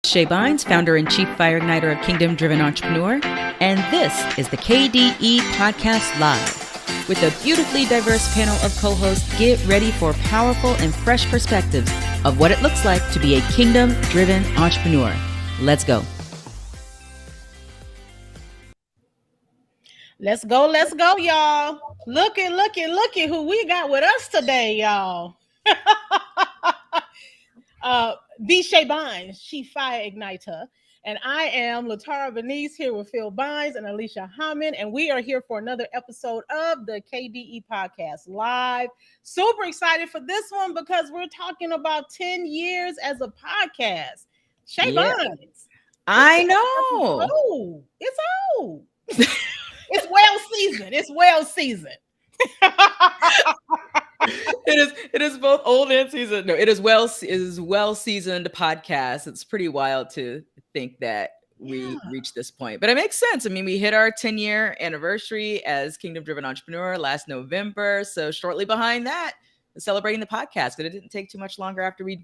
Shae Bynes, founder and chief fire igniter of Kingdom Driven Entrepreneur, and this is the KDE Podcast Live. With a beautifully diverse panel of co-hosts, get ready for powerful and fresh perspectives of what it looks like to be a Kingdom Driven Entrepreneur. Let's go. Let's go, y'all. Look at who we got with us today, y'all. The Shae Bynes, Chief Fire Igniter. And I am Latara Venice here with Phil Bynes and Alicia Hammond. And we are here for another episode of the KDE Podcast Live. Super excited for this one because we're talking about 10 years as a podcast. Shae Bynes. I know. It's old. It's well seasoned. It is both old and seasoned. No, it is well seasoned podcast. It's pretty wild to think that we reached this point, but it makes sense. I mean, we hit our 10-year anniversary as Kingdom Driven Entrepreneur last November. So shortly behind that, celebrating the podcast. But it didn't take too much longer after we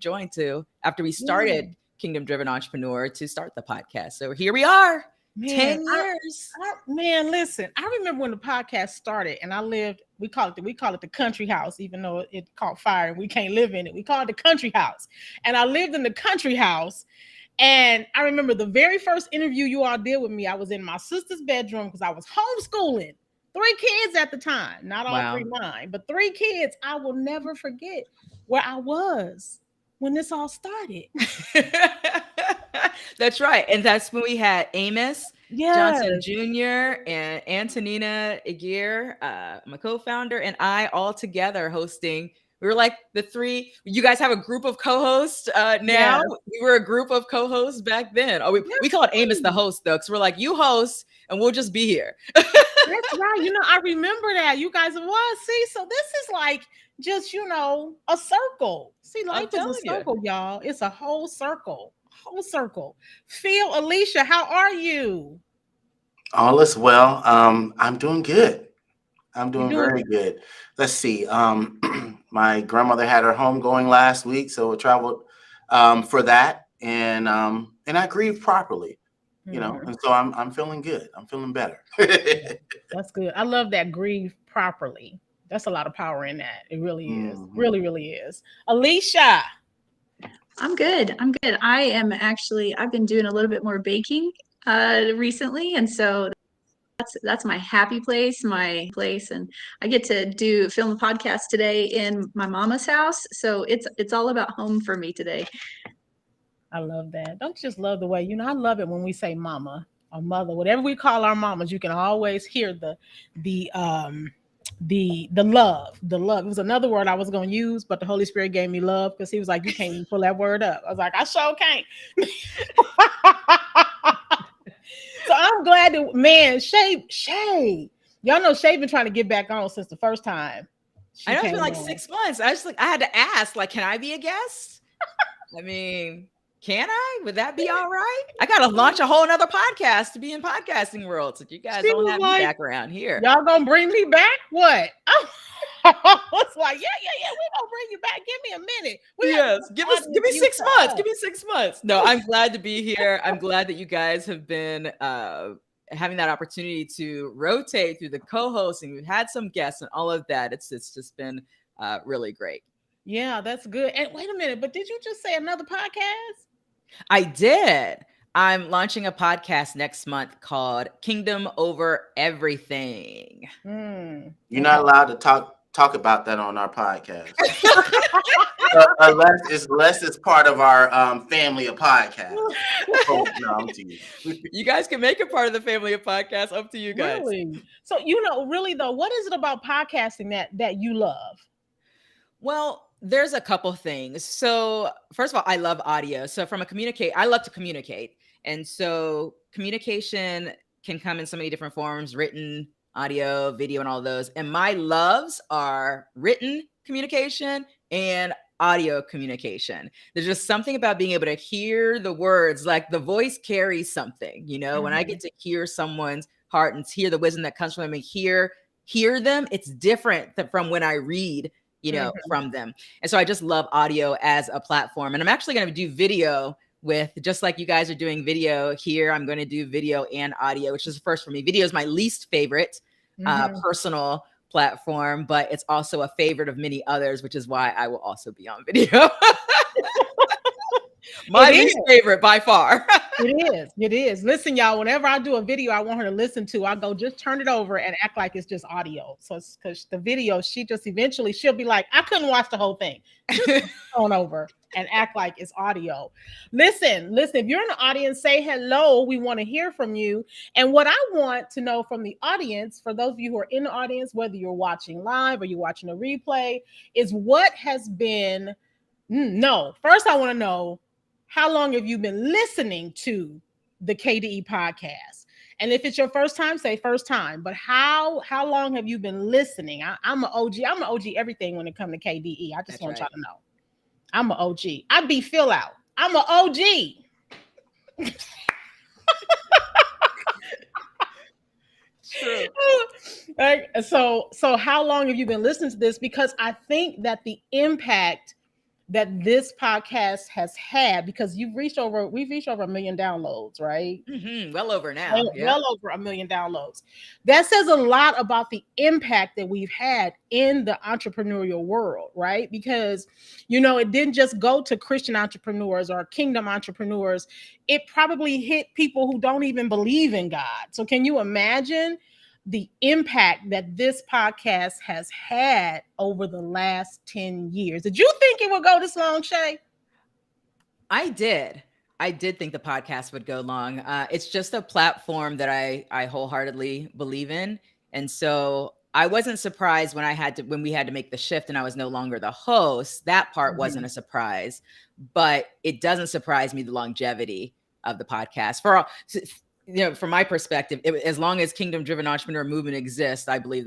started Kingdom Driven Entrepreneur to start the podcast. So here we are. 10 years. Listen, I remember when the podcast started and we call it the country house, even though it caught fire and we can't live in it. We call it the country house. And I lived in the country house. And I remember the very first interview you all did with me, I was in my sister's bedroom because I was homeschooling 3 kids at the time, not all 3 mine, but 3 kids. I will never forget where I was when this all started. That's right. And that's when we had Amos Johnson Jr. and Antonina Aguirre, my co-founder, and I all together hosting. We were like the 3. You guys have a group of co-hosts now. Yes. We were a group of co-hosts back then. Oh, we called Amos the host, though, because we're like, you host and we'll just be here. That's right. I remember that. You guys was. See, so this is like just, a circle. See, life is a circle, y'all. It's a whole circle. Phil, Alicia, how are you? All is well. I'm doing good. I'm doing very good. Let's see. My grandmother had her home going last week, so I traveled for that, and I grieved properly, and so I'm feeling good. I'm feeling better. That's good. I love that, grieve properly. That's a lot of power in that. It really is. Really, really is. Alicia. I'm good. I've been doing a little bit more baking recently. And so that's my happy place, and I get to film a podcast today in my mama's house. So it's all about home for me today. I love that. Don't you just love the way, I love it when we say mama or mother, whatever we call our mamas, you can always hear the love. It was another word I was going to use, but the Holy Spirit gave me love because he was like, you can't even pull that word up. I was like, I sure can't. So I'm glad Shae, y'all know Shae been trying to get back on since the first time. I know it's been like 6 months. I had to ask, like, can I be a guest? I mean, can I? Would that be all right? I got to launch a whole nother podcast to be in podcasting world. So you guys don't have me back around here. Y'all gonna bring me back? What? It's like, yeah, we're gonna bring you back. Give me a minute. Give me 6 months. Give me 6 months. No, I'm glad to be here. I'm glad that you guys have been having that opportunity to rotate through the co-hosting. We've had some guests and all of that. It's just been really great. Yeah, that's good. And wait a minute, but did you just say another podcast? I did. I'm launching a podcast next month called Kingdom Over Everything. You're not allowed to talk about that on our podcast. unless it's part of our family of podcasts. No, I'm teasing. You guys can make it part of the family of podcasts. Up to you guys. Really? So, really though, what is it about podcasting that you love? Well, there's a couple things. So first of all, I love audio. So I love to communicate. And so communication can come in so many different forms, written, audio, video, and all those. And my loves are written communication and audio communication. There's just something about being able to hear the words, like the voice carries something, when I get to hear someone's heart and hear the wisdom that comes from them and hear them, it's different from when I read from them. And so I just love audio as a platform. And I'm actually going to do video with, just like you guys are doing video here, I'm going to do video and audio, which is the first for me. Video is my least favorite personal platform, but it's also a favorite of many others, which is why I will also be on video. My least favorite by far. It is. Listen, y'all, whenever I do a video I want her to listen to, I go, just turn it over and act like it's just audio. So it's because the video, she'll be like, I couldn't watch the whole thing. Just on over and act like it's audio. Listen, if you're in the audience, say hello. We want to hear from you. And what I want to know from the audience, for those of you who are in the audience, whether you're watching live or you're watching a replay, is what has been, first I want to know, how long have you been listening to the KDE podcast? And if it's your first time, say first time. But how long have you been listening? I'm an OG. I'm an OG everything when it comes to KDE. I just want y'all to know. I'm an OG. I be Phil out. I'm an OG. True. So how long have you been listening to this? Because I think that the impact that this podcast has had, because we've reached over 1 million downloads, right? Well over now. Well over 1 million downloads. That says a lot about the impact that we've had in the entrepreneurial world, right? Because, it didn't just go to Christian entrepreneurs or kingdom entrepreneurs. It probably hit people who don't even believe in God. So can you imagine the impact that this podcast has had over the last 10 years? Did you think it would go this long, Shae? I did think the podcast would go long. It's just a platform that I wholeheartedly believe in. And so I wasn't surprised when we had to make the shift and I was no longer the host. That part wasn't a surprise, but it doesn't surprise me the longevity of the podcast. From my perspective, as long as Kingdom Driven Entrepreneur Movement exists, I believe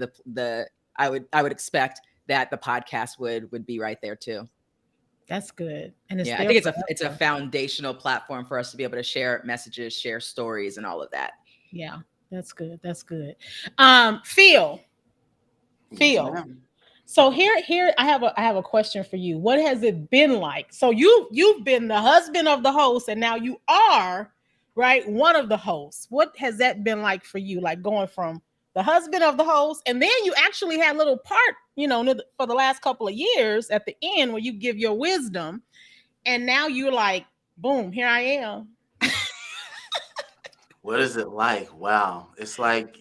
I would expect that the podcast would be right there too. That's good. And I think it's a foundational platform for us to be able to share messages, share stories, and all of that. Yeah, that's good. That's good. Phil. So here I have a question for you. What has it been like? So you've been the husband of the host, and now you are, right, one of the hosts. What has that been like for you? Like going from the husband of the host, and then you actually had a little part, for the last couple of years at the end where you give your wisdom, and now you're like, boom, here I am. What is it like? Wow. It's like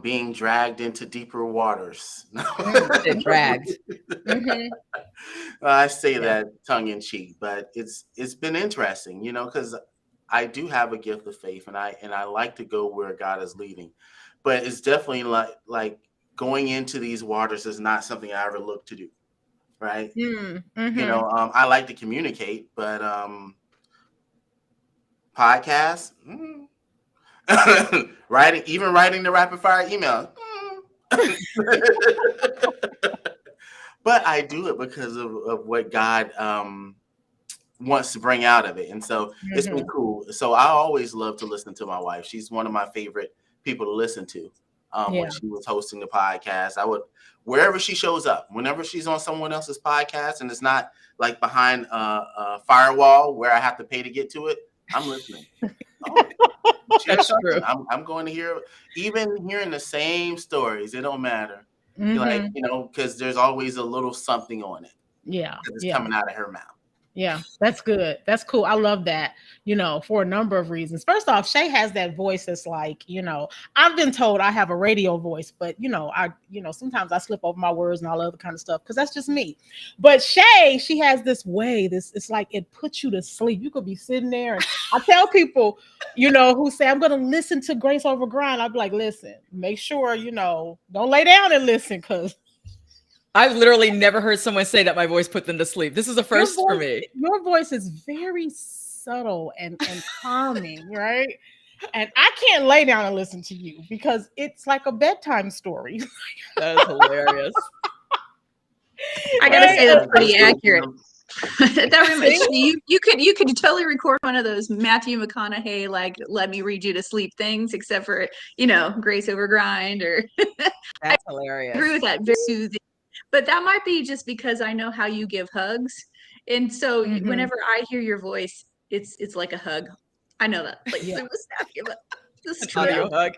being dragged into deeper waters. Dragged. I say that tongue in cheek, but it's been interesting, because I do have a gift of faith, and I like to go where God is leading. But it's definitely like going into these waters is not something I ever look to do, right? I like to communicate, but podcasts, writing the rapid fire email. But I do it because of what God wants to bring out of it. And so it's been cool. So I always love to listen to my wife. She's one of my favorite people to listen to. When she was hosting the podcast, I would, wherever she shows up, whenever she's on someone else's podcast and it's not like behind a firewall where I have to pay to get to it, I'm listening. That's true. I'm going to hear, even hearing the same stories, it don't matter. Like, because there's always a little something on it. Yeah. It's coming out of her mouth. Yeah, that's good. That's cool. I love that, for a number of reasons. First off, Shae has that voice that's like, I've been told I have a radio voice, but sometimes I slip over my words and all other kind of stuff because that's just me. But Shae, she has this way, it's like it puts you to sleep. You could be sitting there, and I tell people, who say I'm going to listen to Grace Over Grind. I'd be like, listen, make sure, don't lay down and listen, because I've literally never heard someone say that my voice put them to sleep. This is a first for me. Your voice is very subtle and calming, right? And I can't lay down and listen to you because it's like a bedtime story. That is hilarious. I gotta say that's pretty accurate. That reminds me, you could totally record one of those Matthew McConaughey, like, let me read you to sleep things, except for, Grace Over Grind or that's hilarious. I agree with that. Very soothing. But that might be just because I know how you give hugs. And so whenever I hear your voice, it's like a hug. I know that, like, Yeah. it was snappy, but this An is audio hug.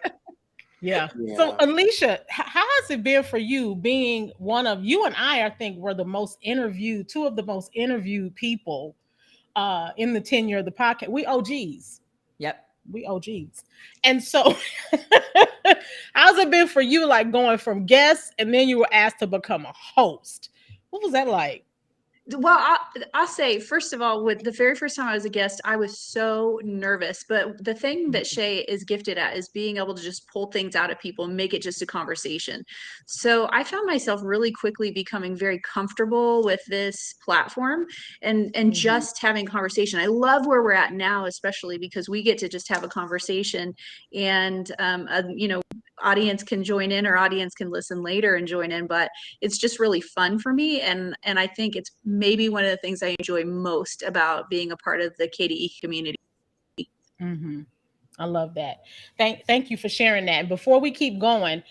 Yeah. Yeah. So Alicia, how has it been for you being one of you and I think were the most interviewed, two of the most interviewed people in the tenure of the podcast. We OGs. Yep. We OGs. And so how's it been for you, like going from guest and then you were asked to become a host? What was that like? Well, I'll say, first of all, with the very first time I was a guest, I was so nervous. But the thing that Shae is gifted at is being able to just pull things out of people and make it just a conversation. So I found myself really quickly becoming very comfortable with this platform and just having conversation. I love where we're at now, especially because we get to just have a conversation, and audience can join in, or audience can listen later and join in. But it's just really fun for me, and I think it's maybe one of the things I enjoy most about being a part of the KDE community. I love that. Thank you for sharing that. And before we keep going,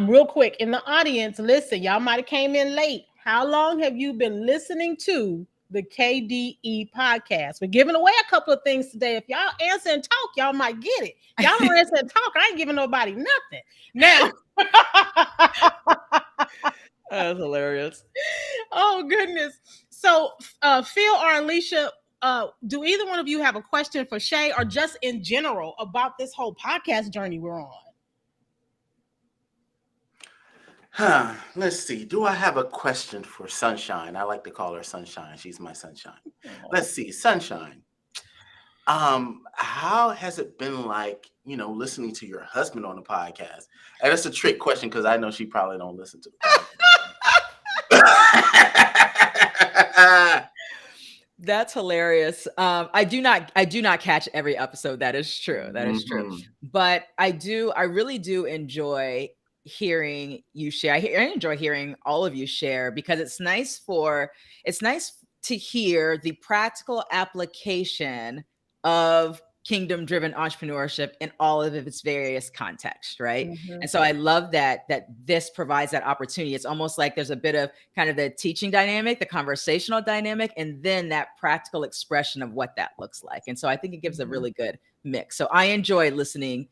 real quick, in the audience, listen, y'all might have came in late. How long have you been listening to the KDE podcast? We're giving away a couple of things today. If y'all answer and talk, y'all might get it. Y'all don't answer and talk, I ain't giving nobody nothing. Now, That's hilarious. oh goodness. So Phil or Alicia, do either one of you have a question for Shae, or just in general about this whole podcast journey we're on? Let's see. Do I have a question for Sunshine? I like to call her Sunshine. She's my sunshine. Let's see. Sunshine. How has it been like, listening to your husband on the podcast? And that's a trick question because I know she probably don't listen to the podcast. That's hilarious. I do not catch every episode. That is true. That is true. But I really do enjoy hearing you share. I enjoy hearing all of you share, because it's nice to hear the practical application of kingdom-driven entrepreneurship in all of its various contexts, right? And so I love that this provides that opportunity. It's almost like there's a bit of kind of the teaching dynamic, the conversational dynamic, and then that practical expression of what that looks like. And so I think it gives a really good mix. So I enjoy listening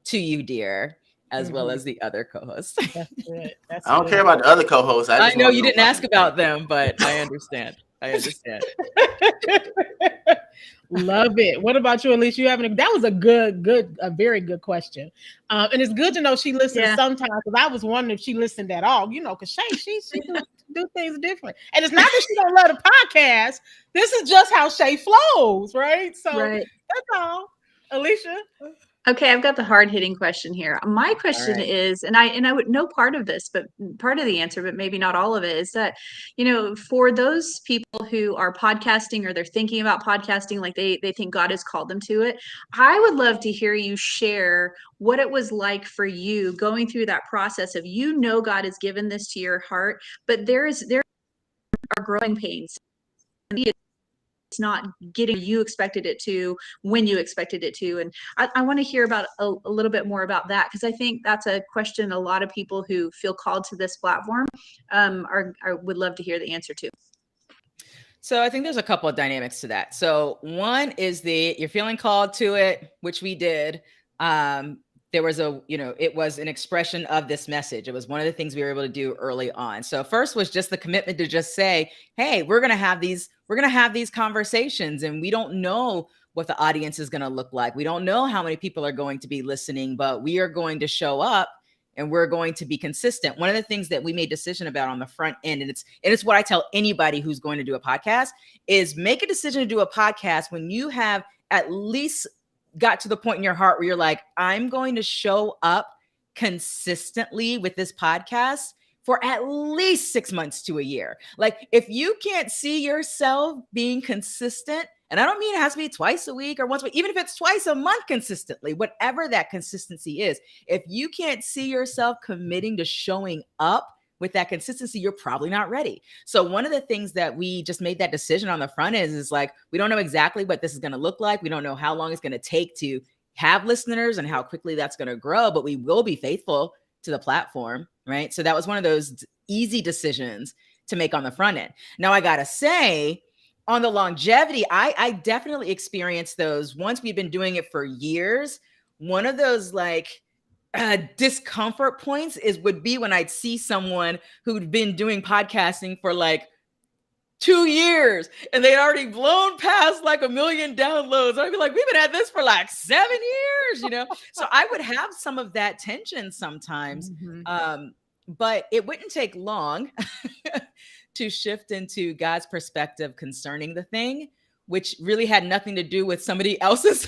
to you, dear, as well as the other co-hosts. That's good. I don't care about the other co-hosts. I know you didn't ask about them, but I understand. Love it. What about you, Alicia? That was a very good question. And it's good to know she listens sometimes, because I was wondering if she listened at all, because Shae, she do things different. And it's not that she don't love the podcast. This is just how Shae flows, right? So that's all. Alicia? Okay, I've got the hard-hitting question here. My question is, and I would know part of this, but part of the answer, but maybe not all of it, is that, for those people who are podcasting, or they're thinking about podcasting, like they think God has called them to it, I would love to hear you share what it was like for you going through that process of, God has given this to your heart, but there are growing pains. It's not getting you expected it to when you expected it to. And I want to hear about a little bit more about that, because I think that's a question a lot of people who feel called to this platform would love to hear the answer to. So I think there's a couple of dynamics to that. So one is you're feeling called to it, which we did. There was it was an expression of this message. It was one of the things we were able to do early on. So first was just the commitment to just say, hey, we're going to have these conversations, and we don't know what the audience is going to look like. We don't know how many people are going to be listening, but we are going to show up and we're going to be consistent. One of the things that we made decision about on the front end, and it's what I tell anybody who's going to do a podcast, is make a decision to do a podcast when you have at least got to the point in your heart where you're like, I'm going to show up consistently with this podcast for at least 6 months to a year. Like, if you can't see yourself being consistent, and I don't mean it has to be twice a week or once a week, even if it's twice a month consistently, whatever that consistency is, if you can't see yourself committing to showing up with that consistency, you're probably not ready. So one of the things that we just made that decision on the front end is like, we don't know exactly what this is going to look like. We don't know how long it's going to take to have listeners and how quickly that's going to grow, but we will be faithful to the platform, right? So that was one of those easy decisions to make on the front end. Now, I got to say, on the longevity, I definitely experienced those. Once we've been doing it for years, one of those like discomfort points would be when I'd see someone who'd been doing podcasting for like 2 years and they'd already blown past like 1 million downloads. I'd be like, we've been at this for like 7 years, you know? So I would have some of that tension sometimes. But it wouldn't take long to shift into God's perspective concerning the thing, which really had nothing to do with somebody else's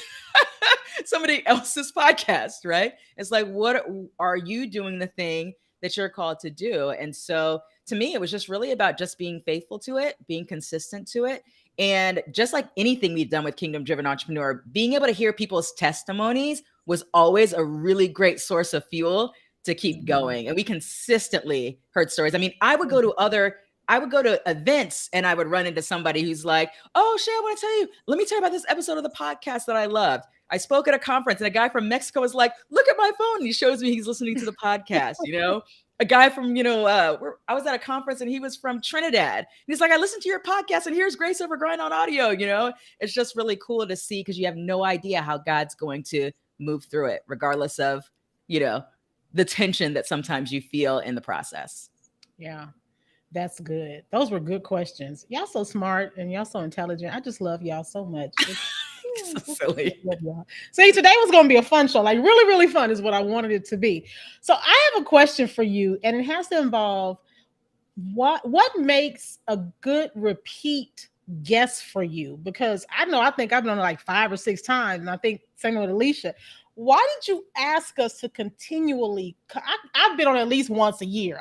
podcast, right? It's like, what are you doing the thing that you're called to do? And so to me, it was just really about just being faithful to it, being consistent to it. And just like anything we've done with Kingdom Driven Entrepreneur, being able to hear people's testimonies was always a really great source of fuel to keep going. And we consistently heard stories. I mean, I would go to events and I would run into somebody who's like, oh, Shae, let me tell you about this episode of the podcast that I loved. I spoke at a conference and a guy from Mexico was like, look at my phone. And he shows me he's listening to the podcast, you know? A guy from, I was at a conference and he was from Trinidad. And he's like, I listened to your podcast and here's Grace Over Grind on audio, you know? It's just really cool to see because you have no idea how God's going to move through it, regardless of, the tension that sometimes you feel in the process. Yeah, that's good. Those were good questions. Y'all so smart and y'all so intelligent. I just love y'all so much. So silly. See, today was going to be a fun show. Like really, really fun is what I wanted it to be. So I have a question for you, and it has to involve what makes a good repeat guest for you? Because I think I've done it like 5 or 6 times, and I think same with Alicia. Why did you ask us to continually? I've been on at least once a year.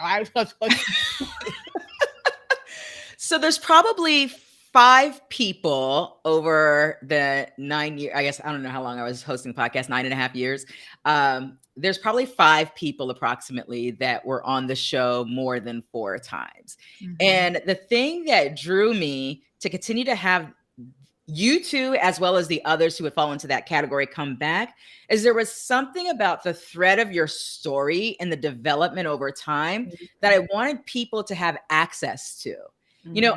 So there's probably 5 people over the 9 years. I guess I don't know how long I was hosting the podcast, 9.5 years. There's probably 5 people approximately that were on the show more than 4 times. And the thing that drew me to continue to have you two, as well as the others who would fall into that category, come back, is there was something about the thread of your story and the development over time that I wanted people to have access to.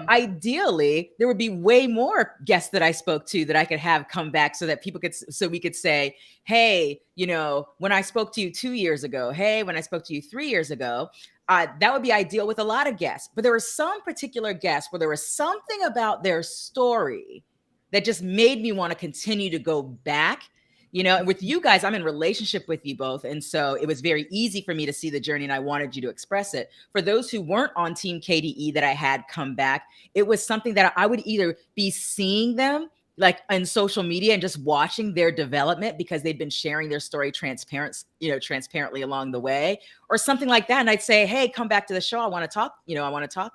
Ideally, there would be way more guests that I spoke to that I could have come back so that we could say, hey, when I spoke to you 2 years ago, hey, when I spoke to you 3 years ago, that would be ideal with a lot of guests. But there were some particular guests where there was something about their story that just made me want to continue to go back. And with you guys, I'm in relationship with you both. And so it was very easy for me to see the journey and I wanted you to express it. For those who weren't on Team KDE that I had come back, it was something that I would either be seeing them like on social media and just watching their development because they'd been sharing their story transparently along the way or something like that. And I'd say, hey, come back to the show. I want to talk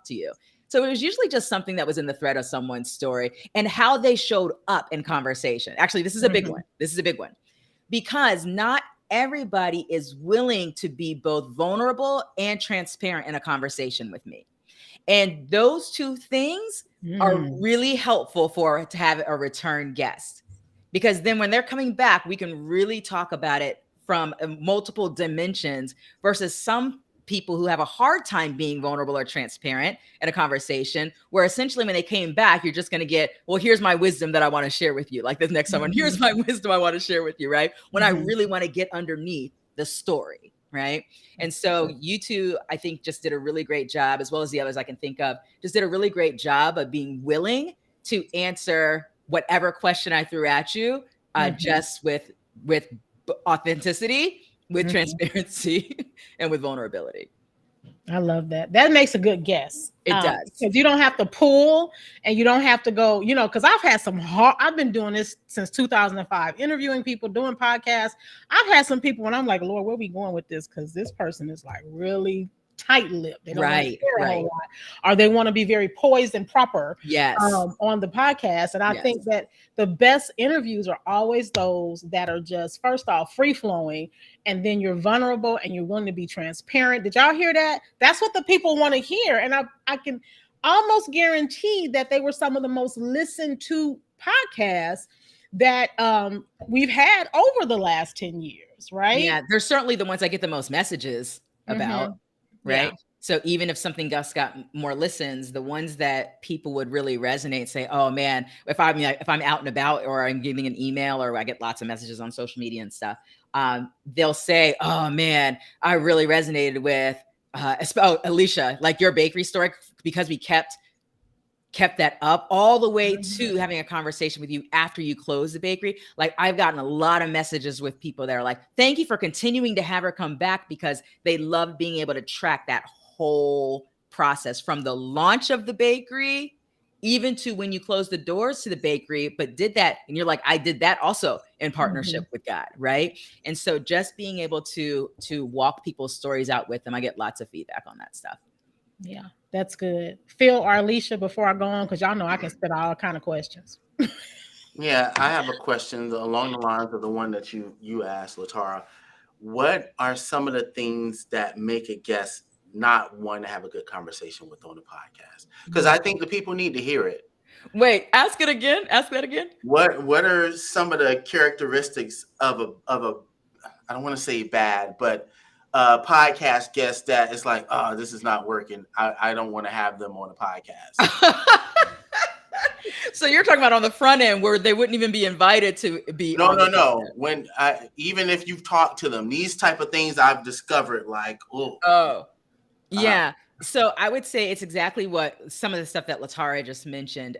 to you. So it was usually just something that was in the thread of someone's story and how they showed up in conversation. Actually, this is a big one. This is a big one because not everybody is willing to be both vulnerable and transparent in a conversation with me. And those two things are really helpful to have a return guest because then when they're coming back, we can really talk about it from multiple dimensions versus some people who have a hard time being vulnerable or transparent in a conversation where essentially when they came back, you're just going to get, well, here's my wisdom that I want to share with you. Like the next someone, here's my wisdom I want to share with you, right? When I really want to get underneath the story, right? And so you two, I think just did a really great job, as well as the others I can think of, just did a really great job of being willing to answer whatever question I threw at you, just with authenticity, with transparency and with vulnerability. I love that. That makes a good guess. It does. Because you don't have to pull and you don't have to go, because I've been doing this since 2005, interviewing people, doing podcasts. I've had some people when I'm like, Lord, where are we going with this? Because this person is like really tight-lipped. They don't want to share a whole lot, or they want to be very poised and proper on the podcast. And I think that the best interviews are always those that are just, first off, free-flowing, and then you're vulnerable and you're willing to be transparent. Did y'all hear that? That's what the people want to hear. And I can almost guarantee that they were some of the most listened to podcasts that we've had over the last 10 years, right? Yeah, they're certainly the ones I get the most messages about. Right. Yeah. So even if something got more listens, the ones that people would really resonate, say, "Oh man," if I'm out and about, or I'm giving an email, or I get lots of messages on social media and stuff, they'll say, "Oh man, I really resonated with Alicia, like your bakery story, because we kept that up all the way to having a conversation with you after you close the bakery." Like, I've gotten a lot of messages with people that are like, "Thank you for continuing to have her come back," because they love being able to track that whole process from the launch of the bakery, even to when you close the doors to the bakery, but did that. And you're like, I did that also in partnership with God. Right. And so just being able to walk people's stories out with them, I get lots of feedback on that stuff. Yeah, that's good. Phil or Alicia, before I go on, because y'all know I can spit all kind of questions. Yeah, I have a question along the lines of the one that you asked, Latara. What are some of the things that make a guest not want to have a good conversation with on the podcast? Because I think the people need to hear it. Wait, ask it again. Ask that again. What are some of the characteristics of a I don't want to say bad, but podcast guest that is like, oh, this is not working. I don't want to have them on the podcast. So you're talking about on the front end where they wouldn't even be invited to be. No. When even if you've talked to them, these type of things I've discovered, like, yeah. So I would say it's exactly what some of the stuff that Latara just mentioned.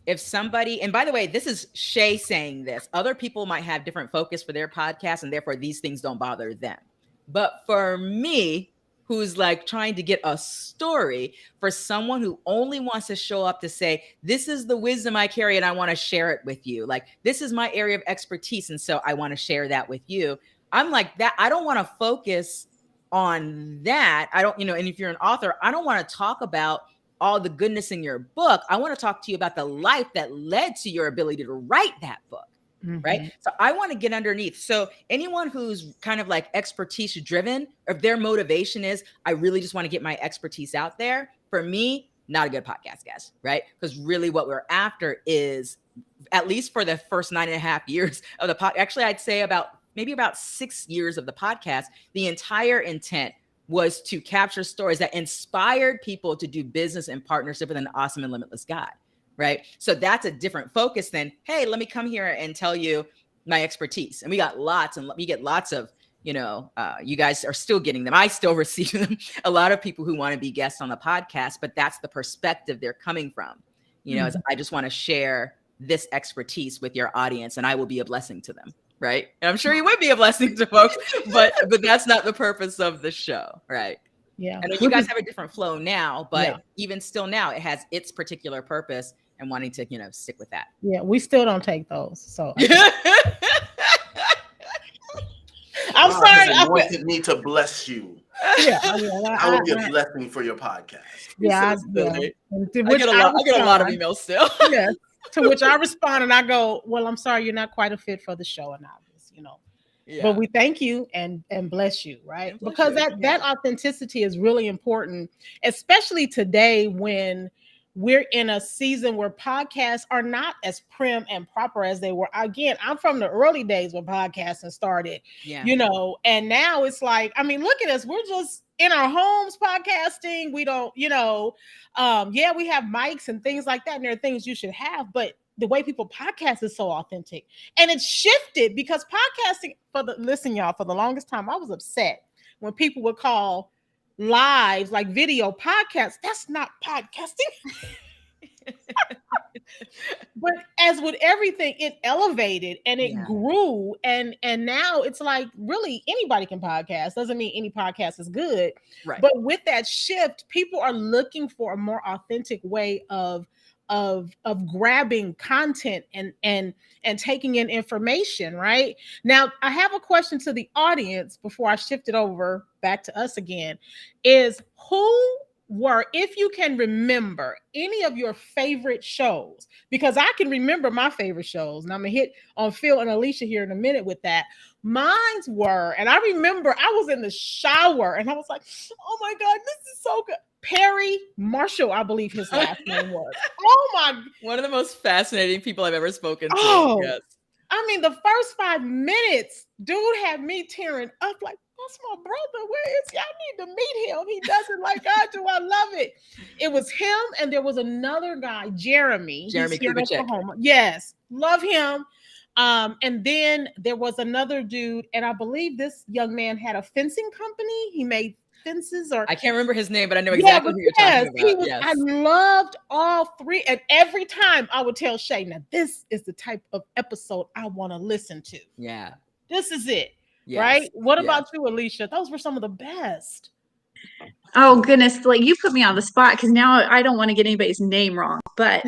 If somebody, and by the way, this is Shae saying this, other people might have different focus for their podcast, and therefore these things don't bother them. But for me, who's like trying to get a story, for someone who only wants to show up to say, this is the wisdom I carry and I want to share it with you. Like, this is my area of expertise, and so I want to share that with you. I'm like that. I don't want to focus on that. I don't, and if you're an author, I don't want to talk about all the goodness in your book. I want to talk to you about the life that led to your ability to write that book. Right. So I want to get underneath. So anyone who's kind of like expertise driven, if their motivation is, I really just want to get my expertise out there, for me, not a good podcast guest. Right. Because really what we're after is, at least for the first 9.5 years of the podcast, actually, I'd say maybe about 6 years of the podcast, the entire intent was to capture stories that inspired people to do business in partnership with an awesome and limitless God. Right. So that's a different focus than, hey, let me come here and tell you my expertise. And we get lots of, you guys are still getting them. I still receive them. A lot of people who want to be guests on the podcast, but that's the perspective they're coming from. Is I just want to share this expertise with your audience, and I will be a blessing to them. Right. And I'm sure you would be a blessing to folks, but that's not the purpose of the show. Right. Yeah. I know you guys have a different flow now, but even still now, it has its particular purpose, and wanting to, stick with that. Yeah. We still don't take those. So I'm sorry. I wanted me to bless you. Yeah. I will be a blessing for your podcast. Yeah. I get a lot of emails still. Yes. To which I respond and I go, well, I'm sorry, you're not quite a fit for the show and all this, Yeah. But we thank you and bless you, right? Because that authenticity is really important, especially today when we're in a season where podcasts are not as prim and proper as they were. Again, I'm from the early days when podcasting started, and now it's like, I mean, look at us. We're just in our homes podcasting. We don't, we have mics and things like that. And there are things you should have, but the way people podcast is so authentic, and it's shifted because podcasting for the longest time, I was upset when people would call lives like video podcasts. That's not podcasting. But as with everything, it elevated and it grew, and now it's like really anybody can podcast. Doesn't mean any podcast is good, right? But with that shift, people are looking for a more authentic way of grabbing content and taking in information. Right now, I have a question to the audience before I shift it over back to us again. Is if you can remember any of your favorite shows, because I can remember my favorite shows, and I'm gonna hit on Phil and Alicia here in a minute with that. Mine's were, and I remember I was in the shower and I was like, oh my God, this is so good. Perry Marshall, I believe his last name was. Oh my! One of the most fascinating people I've ever spoken to. Oh, yes. I mean, the first 5 minutes, dude had me tearing up like, that's my brother. Where is he? I need to meet him. He does it like I do. I love it. It was him, and there was another guy, Jeremy. He's here in Oklahoma. Yes, love him. And then there was another dude, and I believe this young man had a fencing company. He made fences, or I can't remember his name, but I know exactly who you're talking about. I loved all three, and every time I would tell Shae, now this is the type of episode I want to listen to. Yeah, this is it. Yes. Right? What about you, Alicia? Those were some of the best. Oh goodness, like you put me on the spot because now I don't want to get anybody's name wrong. But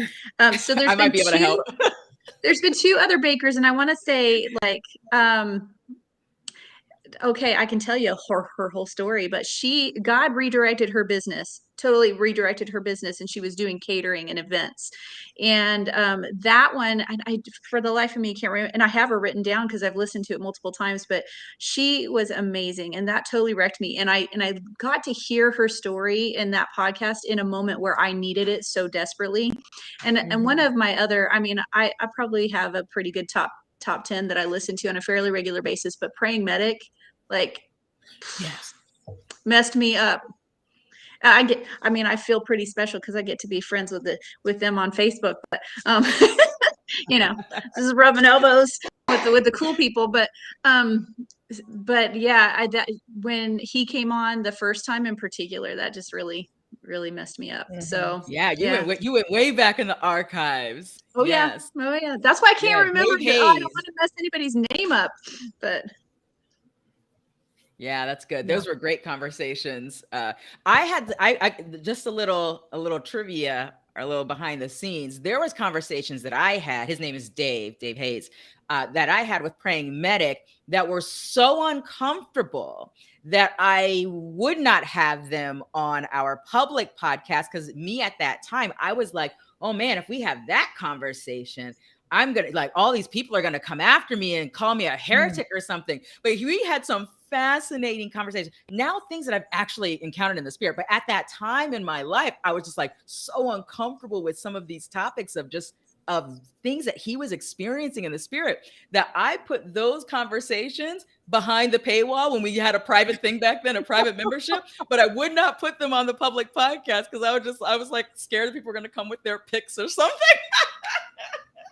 so there's I might be able to help. There's been 2 other bakers, and I want to say like okay, I can tell you her whole story, but God redirected her business, totally redirected her business, and she was doing catering and events. And that one, I for the life of me can't remember, and I have her written down because I've listened to it multiple times, but she was amazing, and that totally wrecked me. And I got to hear her story in that podcast in a moment where I needed it so desperately. And one of my other, I mean, I probably have a pretty good top 10 that I listen to on a fairly regular basis, but Praying Medic, like, yes, messed me up. I feel pretty special because I get to be friends with them on Facebook, but this is rubbing elbows with the cool people. But yeah, when he came on the first time in particular, that just really messed me up. So you went way back in the archives. Oh yes. Yeah, that's why I can't remember. I don't want to mess anybody's name up, but yeah, that's good. Those were great conversations. I just a little trivia or a little behind the scenes. There was conversations that I had. His name is Dave Hayes, that I had with Praying Medic that were so uncomfortable that I would not have them on our public podcast. Because me at that time, I was like, oh man, if we have that conversation, I'm gonna all these people are gonna come after me and call me a heretic or something. But we had some fascinating conversations. Now things that I've actually encountered in the spirit, but at that time in my life, I was just so uncomfortable with some of these topics of things that he was experiencing in the spirit that I put those conversations behind the paywall when we had a private thing back then, a private membership, but I would not put them on the public podcast because I was scared that people were going to come with their picks or something.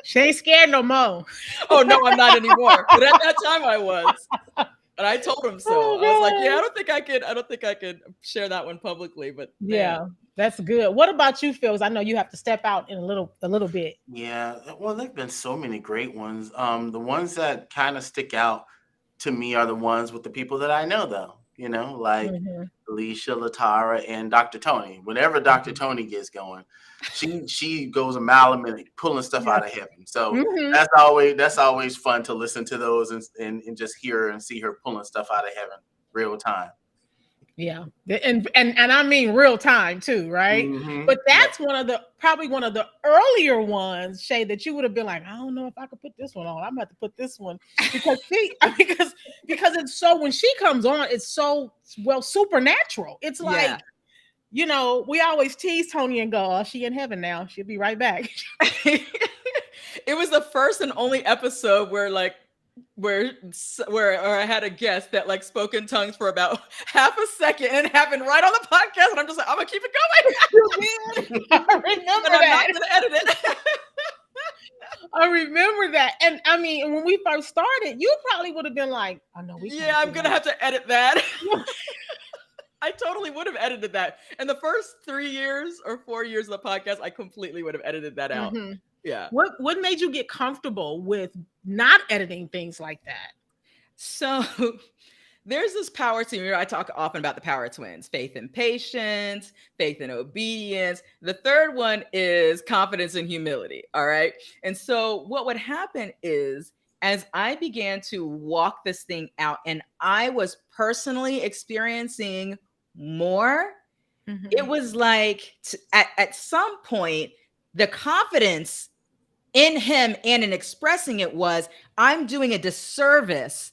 She ain't scared no more. Oh no, I'm not anymore. But at that time I was. And I told him so. I was like, yeah, I don't think I could share that one publicly, but yeah, that's good. What about you, Phil? I know you have to step out in a little bit. Yeah, well, there've been so many great ones. The ones that kind of stick out to me are the ones with the people that I know, though. Like Alicia, Latara, and Dr. Tony. Whenever Dr. Tony gets going, she goes a mile a minute pulling stuff out of heaven. So that's always fun to listen to those and just hear and see her pulling stuff out of heaven real time. Yeah, and I mean real time too, right? But that's probably one of the earlier ones, Shae, that you would have been like, I don't know if I could put this one on. I'm gonna have to put this one because because it's so, when she comes on, it's so supernatural. It's like, we always tease Tony and go, oh, she in heaven now. She'll be right back. It was the first and only episode where I had a guest that spoke in tongues for about half a second and it happened right on the podcast, and I'm just like, I'm gonna keep it going. I remember that. I'm not gonna edit it. I remember that. And I mean, when we first started, you probably would have been like, oh no, I'm gonna have to edit that. I totally would have edited that. And the first 3 years or 4 years of the podcast, I completely would have edited that out. Yeah. What made you get comfortable with not editing things like that? So there's this power team. I talk often about the power twins: faith and patience, faith and obedience. The third one is confidence and humility. All right. And so what would happen is, as I began to walk this thing out and I was personally experiencing more, it was like at some point, the confidence in him and in expressing it was, I'm doing a disservice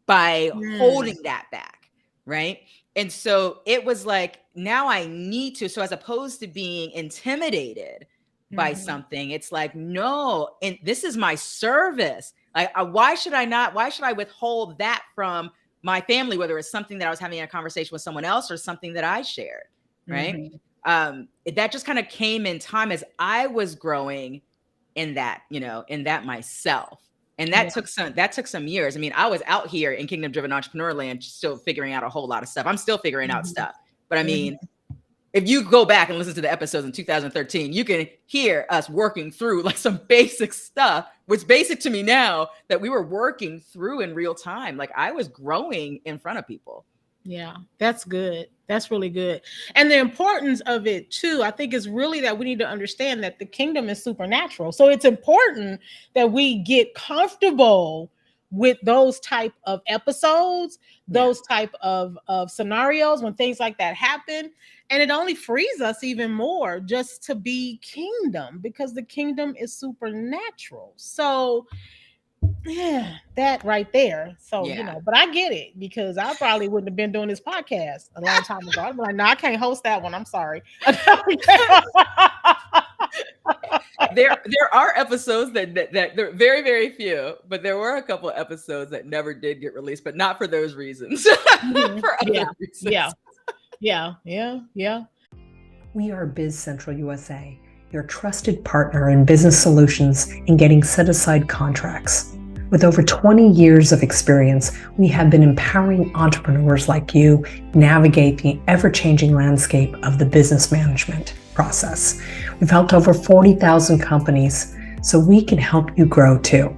by holding that back, right? And so it was like, now I need to, so as opposed to being intimidated by something, it's like, no, and this is my service. Like, why should I withhold that from my family, whether it's something that I was having a conversation with someone else or something that I shared, right? That just kind of came in time as I was growing in that, in that myself. And that took some years. I mean, I was out here in Kingdom Driven Entrepreneur Land, still figuring out a whole lot of stuff. I'm still figuring out stuff. But I mean, if you go back and listen to the episodes in 2013, you can hear us working through like some basic stuff, which basic to me now that we were working through in real time. Like I was growing in front of people. Yeah, that's good. That's really good. And the importance of it too, I think is really that we need to understand that the kingdom is supernatural. So it's important that we get comfortable with those type of episodes, those type of scenarios when things like that happen. And it only frees us even more just to be kingdom, because the kingdom is supernatural. So yeah, that right there. So, but I get it, because I probably wouldn't have been doing this podcast a long time ago. I'd be like, no, I can't host that one. I'm sorry. There are episodes that they're very, very few, but there were a couple of episodes that never did get released, but not for those reasons. For other reasons. Yeah. We are Biz Central USA, your trusted partner in business solutions in getting set-aside contracts. With over 20 years of experience, we have been empowering entrepreneurs like you navigate the ever-changing landscape of the business management process. We've helped over 40,000 companies, so we can help you grow too.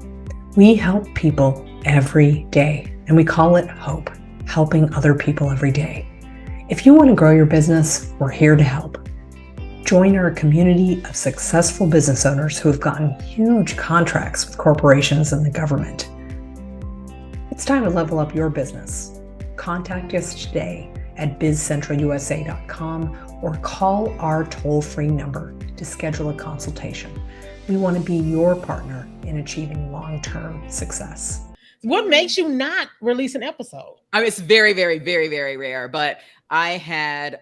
We help people every day, and we call it HOPE, helping other people every day. If you want to grow your business, we're here to help. Join our community of successful business owners who have gotten huge contracts with corporations and the government. It's time to level up your business. Contact us today at bizcentralusa.com or call our toll-free number to schedule a consultation. We want to be your partner in achieving long-term success. What makes you not release an episode? I mean, it's very, very, very, very rare, but I had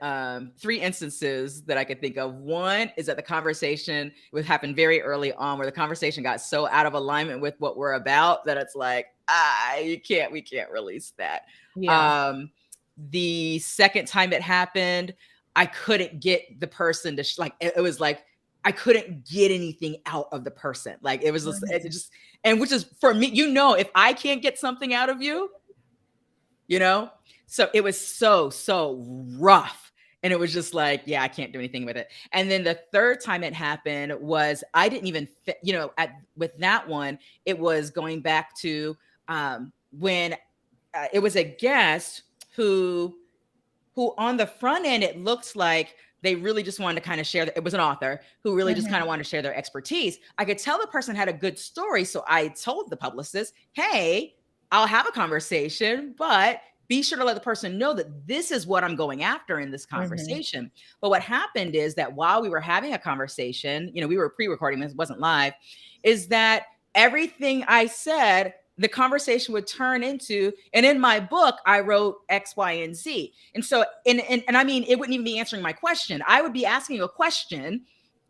3 instances that I could think of. One is that the conversation would happen very early on, where the conversation got so out of alignment with what we're about that it's like, we can't release that. Yeah. The second time it happened, I couldn't get the person to it was like I couldn't get anything out of the person. Like it was just and which is for me, if I can't get something out of you, so it was so rough. And it was just like, I can't do anything with it. And then the third time it happened was I didn't even, with that one, it was going back to when it was a guest who on the front end, it looked like they really just wanted to kind of share. It was an author who really just kind of wanted to share their expertise. I could tell the person had a good story. So I told the publicist, hey, I'll have a conversation, but be sure to let the person know that this is what I'm going after in this conversation. But what happened is that while we were having a conversation, we were pre-recording, this wasn't live, is that everything I said, the conversation would turn into, and in my book, I wrote X, Y, and Z. And so, and I mean, it wouldn't even be answering my question. I would be asking a question,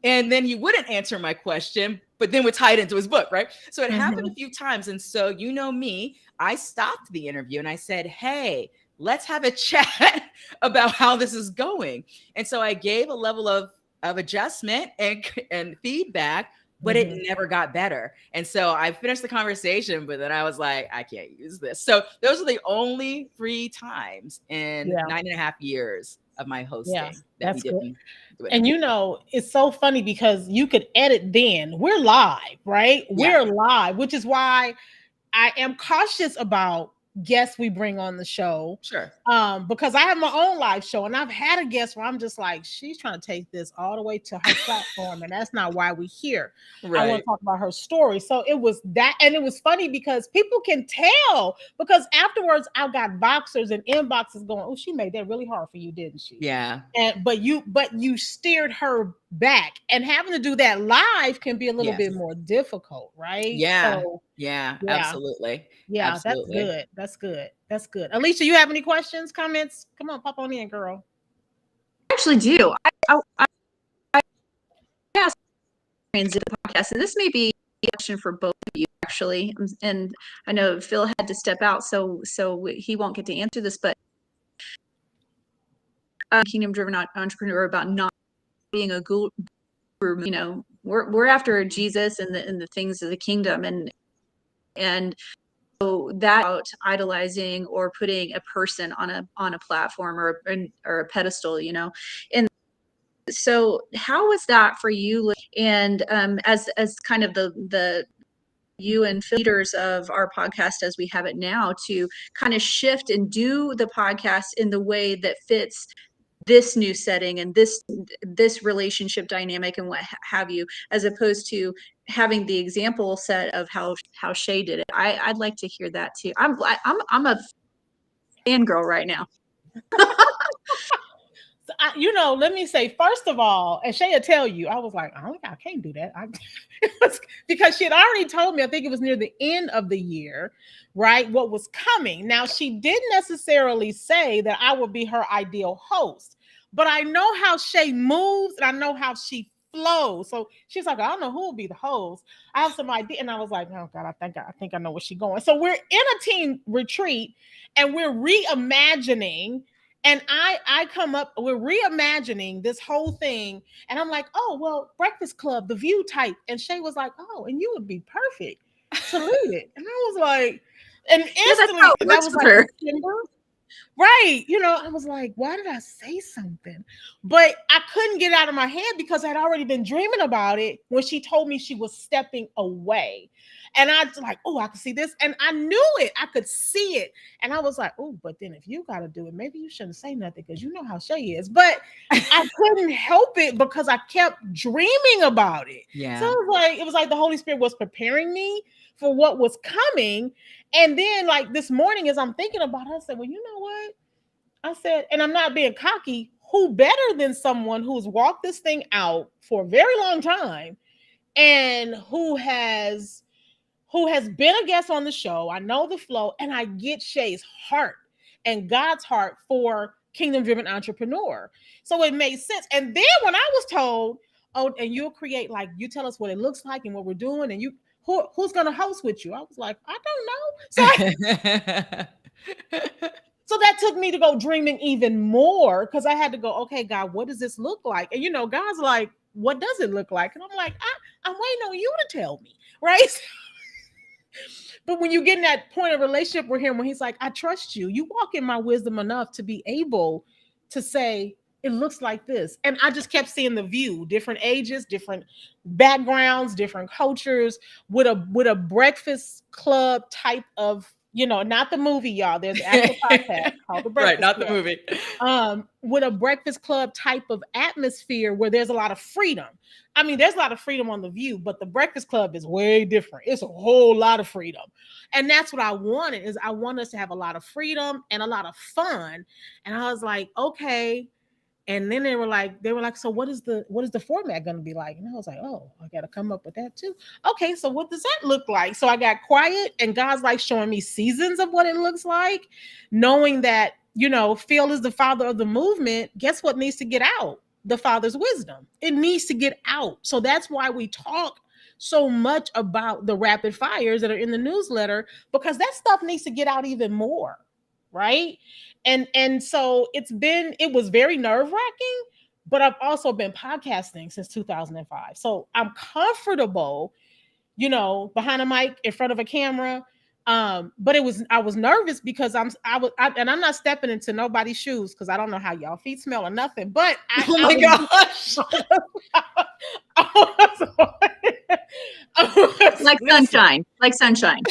and then he wouldn't answer my question, but then would tie it into his book, right? So it happened a few times. And so, me, I stopped the interview and I said, hey, let's have a chat about how this is going. And so I gave a level of adjustment and feedback, but it never got better. And so I finished the conversation, but then I was like, I can't use this. So those are the only 3 times in 9.5 years of my hosting. Yeah, that's good. And it's so funny because you could edit then. We're live, right? Yeah. We're live, which is why I am cautious about guests we bring on the show. Sure. Because I have my own live show, and I've had a guest where I'm just like, she's trying to take this all the way to her platform, and that's not why we're here. Right. I want to talk about her story. So it was that, and it was funny because people can tell, because afterwards I got boxers and inboxes going, oh, she made that really hard for you, didn't she? Yeah. But you steered her back, and having to do that live can be a little bit more difficult, right? Yeah. So, yeah, absolutely. Yeah, absolutely. That's good. That's good. Alicia, you have any questions, comments? Come on, pop on in, girl. I actually do. I asked the podcast, and this may be question for both of you, actually. And I know Phil had to step out, so he won't get to answer this, but kingdom-driven entrepreneur about not being a guru. You know, we're after Jesus and the things of the kingdom, and so that about idolizing or putting a person on a platform or a pedestal, you know. And so how was that for you? And as kind of the you and leaders of our podcast as we have it now, to kind of shift and do the podcast in the way that fits this new setting and this relationship dynamic and what have you, as opposed to having the example set of how Shae did it. I'd like to hear that too. I'm a fangirl right now. You know, let me say, first of all, and Shae will tell you, I was like, I can't do that. Because she had already told me, I think it was near the end of the year, right, what was coming. Now, she didn't necessarily say that I would be her ideal host, but I know how Shae moves and I know how she flows. So she's like, I don't know who will be the host. I have some idea. And I was like, oh God, I think I know where she's going. So we're in a team retreat and we're reimagining. And I come up, we're reimagining this whole thing. And I'm like, oh, well, Breakfast Club, The View type. And Shae was like, oh, and you would be perfect to lead it. And I was like, and instantly, that was like, right. You know, I was like, why did I say something? But I couldn't get it out of my head because I'd already been dreaming about it when she told me she was stepping away. And I was like, oh, I can see this. And I knew it. I could see it. And I was like, oh, but then if you got to do it, maybe you shouldn't say nothing because you know how Shae is. But I couldn't help it because I kept dreaming about it. Yeah. So it was like the Holy Spirit was preparing me for what was coming. And then like this morning, as I'm thinking about it, I said, well, you know what? I said, and I'm not being cocky, who better than someone who's walked this thing out for a very long time and who has been a guest on the show. I know the flow, and I get Shae's heart and God's heart for kingdom-driven entrepreneur. So it made sense. And then when I was told, oh, and you'll create, like, you tell us what it looks like and what we're doing, and who's going to host with you? I was like, I don't know. So that took me to go dreaming even more because I had to go, okay, God, what does this look like? And, you know, God's like, what does it look like? And I'm like, I'm waiting on you to tell me, right? But when you get in that point of relationship with him, when he's like, I trust you, you walk in my wisdom enough to be able to say, it looks like this. And I just kept seeing the view, different ages, different backgrounds, different cultures, with a breakfast club type of, you know, not the movie, y'all. There's an actual podcast called The Breakfast Right, not Club. the movie. With a breakfast club type of atmosphere where there's a lot of freedom. I mean, there's a lot of freedom on The View, but the Breakfast Club is way different. It's a whole lot of freedom. And that's what I wanted, is I want us to have a lot of freedom and a lot of fun. And I was like, okay. And then they were like, so what is the format going to be like? And I was like, oh, I got to come up with that too. Okay, so what does that look like? So I got quiet, and God's like showing me seasons of what it looks like, knowing that, you know, Phil is the father of the movement. Guess what needs to get out? The Father's wisdom. It needs to get out. So that's why we talk so much about the rapid fires that are in the newsletter, because that stuff needs to get out even more, right? And so it was very nerve-wracking, but I've also been podcasting since 2005. So I'm comfortable, you know, behind a mic, in front of a camera. But I was nervous because I'm not stepping into nobody's shoes because I don't know how y'all feet smell or nothing. But oh my gosh. Like sunshine.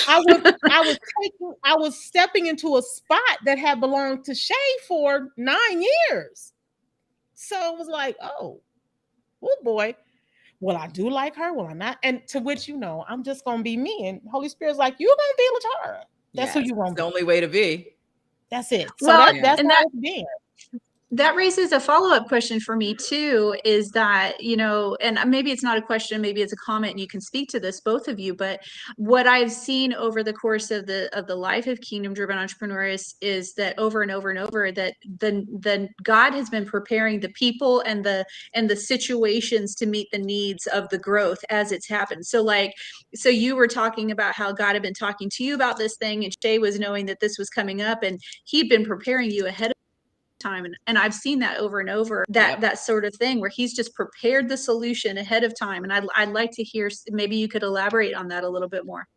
I was stepping into a spot that had belonged to Shae for 9 years. So it was like, oh boy. Will I do like her? Will I not? And to which, you know, I'm just going to be me. And Holy Spirit's like, you're going to be LaTara. That's who you want. The only way to be. That's it. So Well, that's and how it's been. That raises a follow-up question for me too, is that, and maybe it's not a question, maybe it's a comment, and you can speak to this, both of you, but what I've seen over the course of the life of Kingdom Driven Entrepreneurs is that over and over and over, that the God has been preparing the people and the situations to meet the needs of the growth as it's happened. So you were talking about how God had been talking to you about this thing, and Shae was knowing that this was coming up, and he'd been preparing you ahead of time. And I've seen that over and over, that sort of thing where he's just prepared the solution ahead of time. And I'd like to hear, maybe you could elaborate on that a little bit more.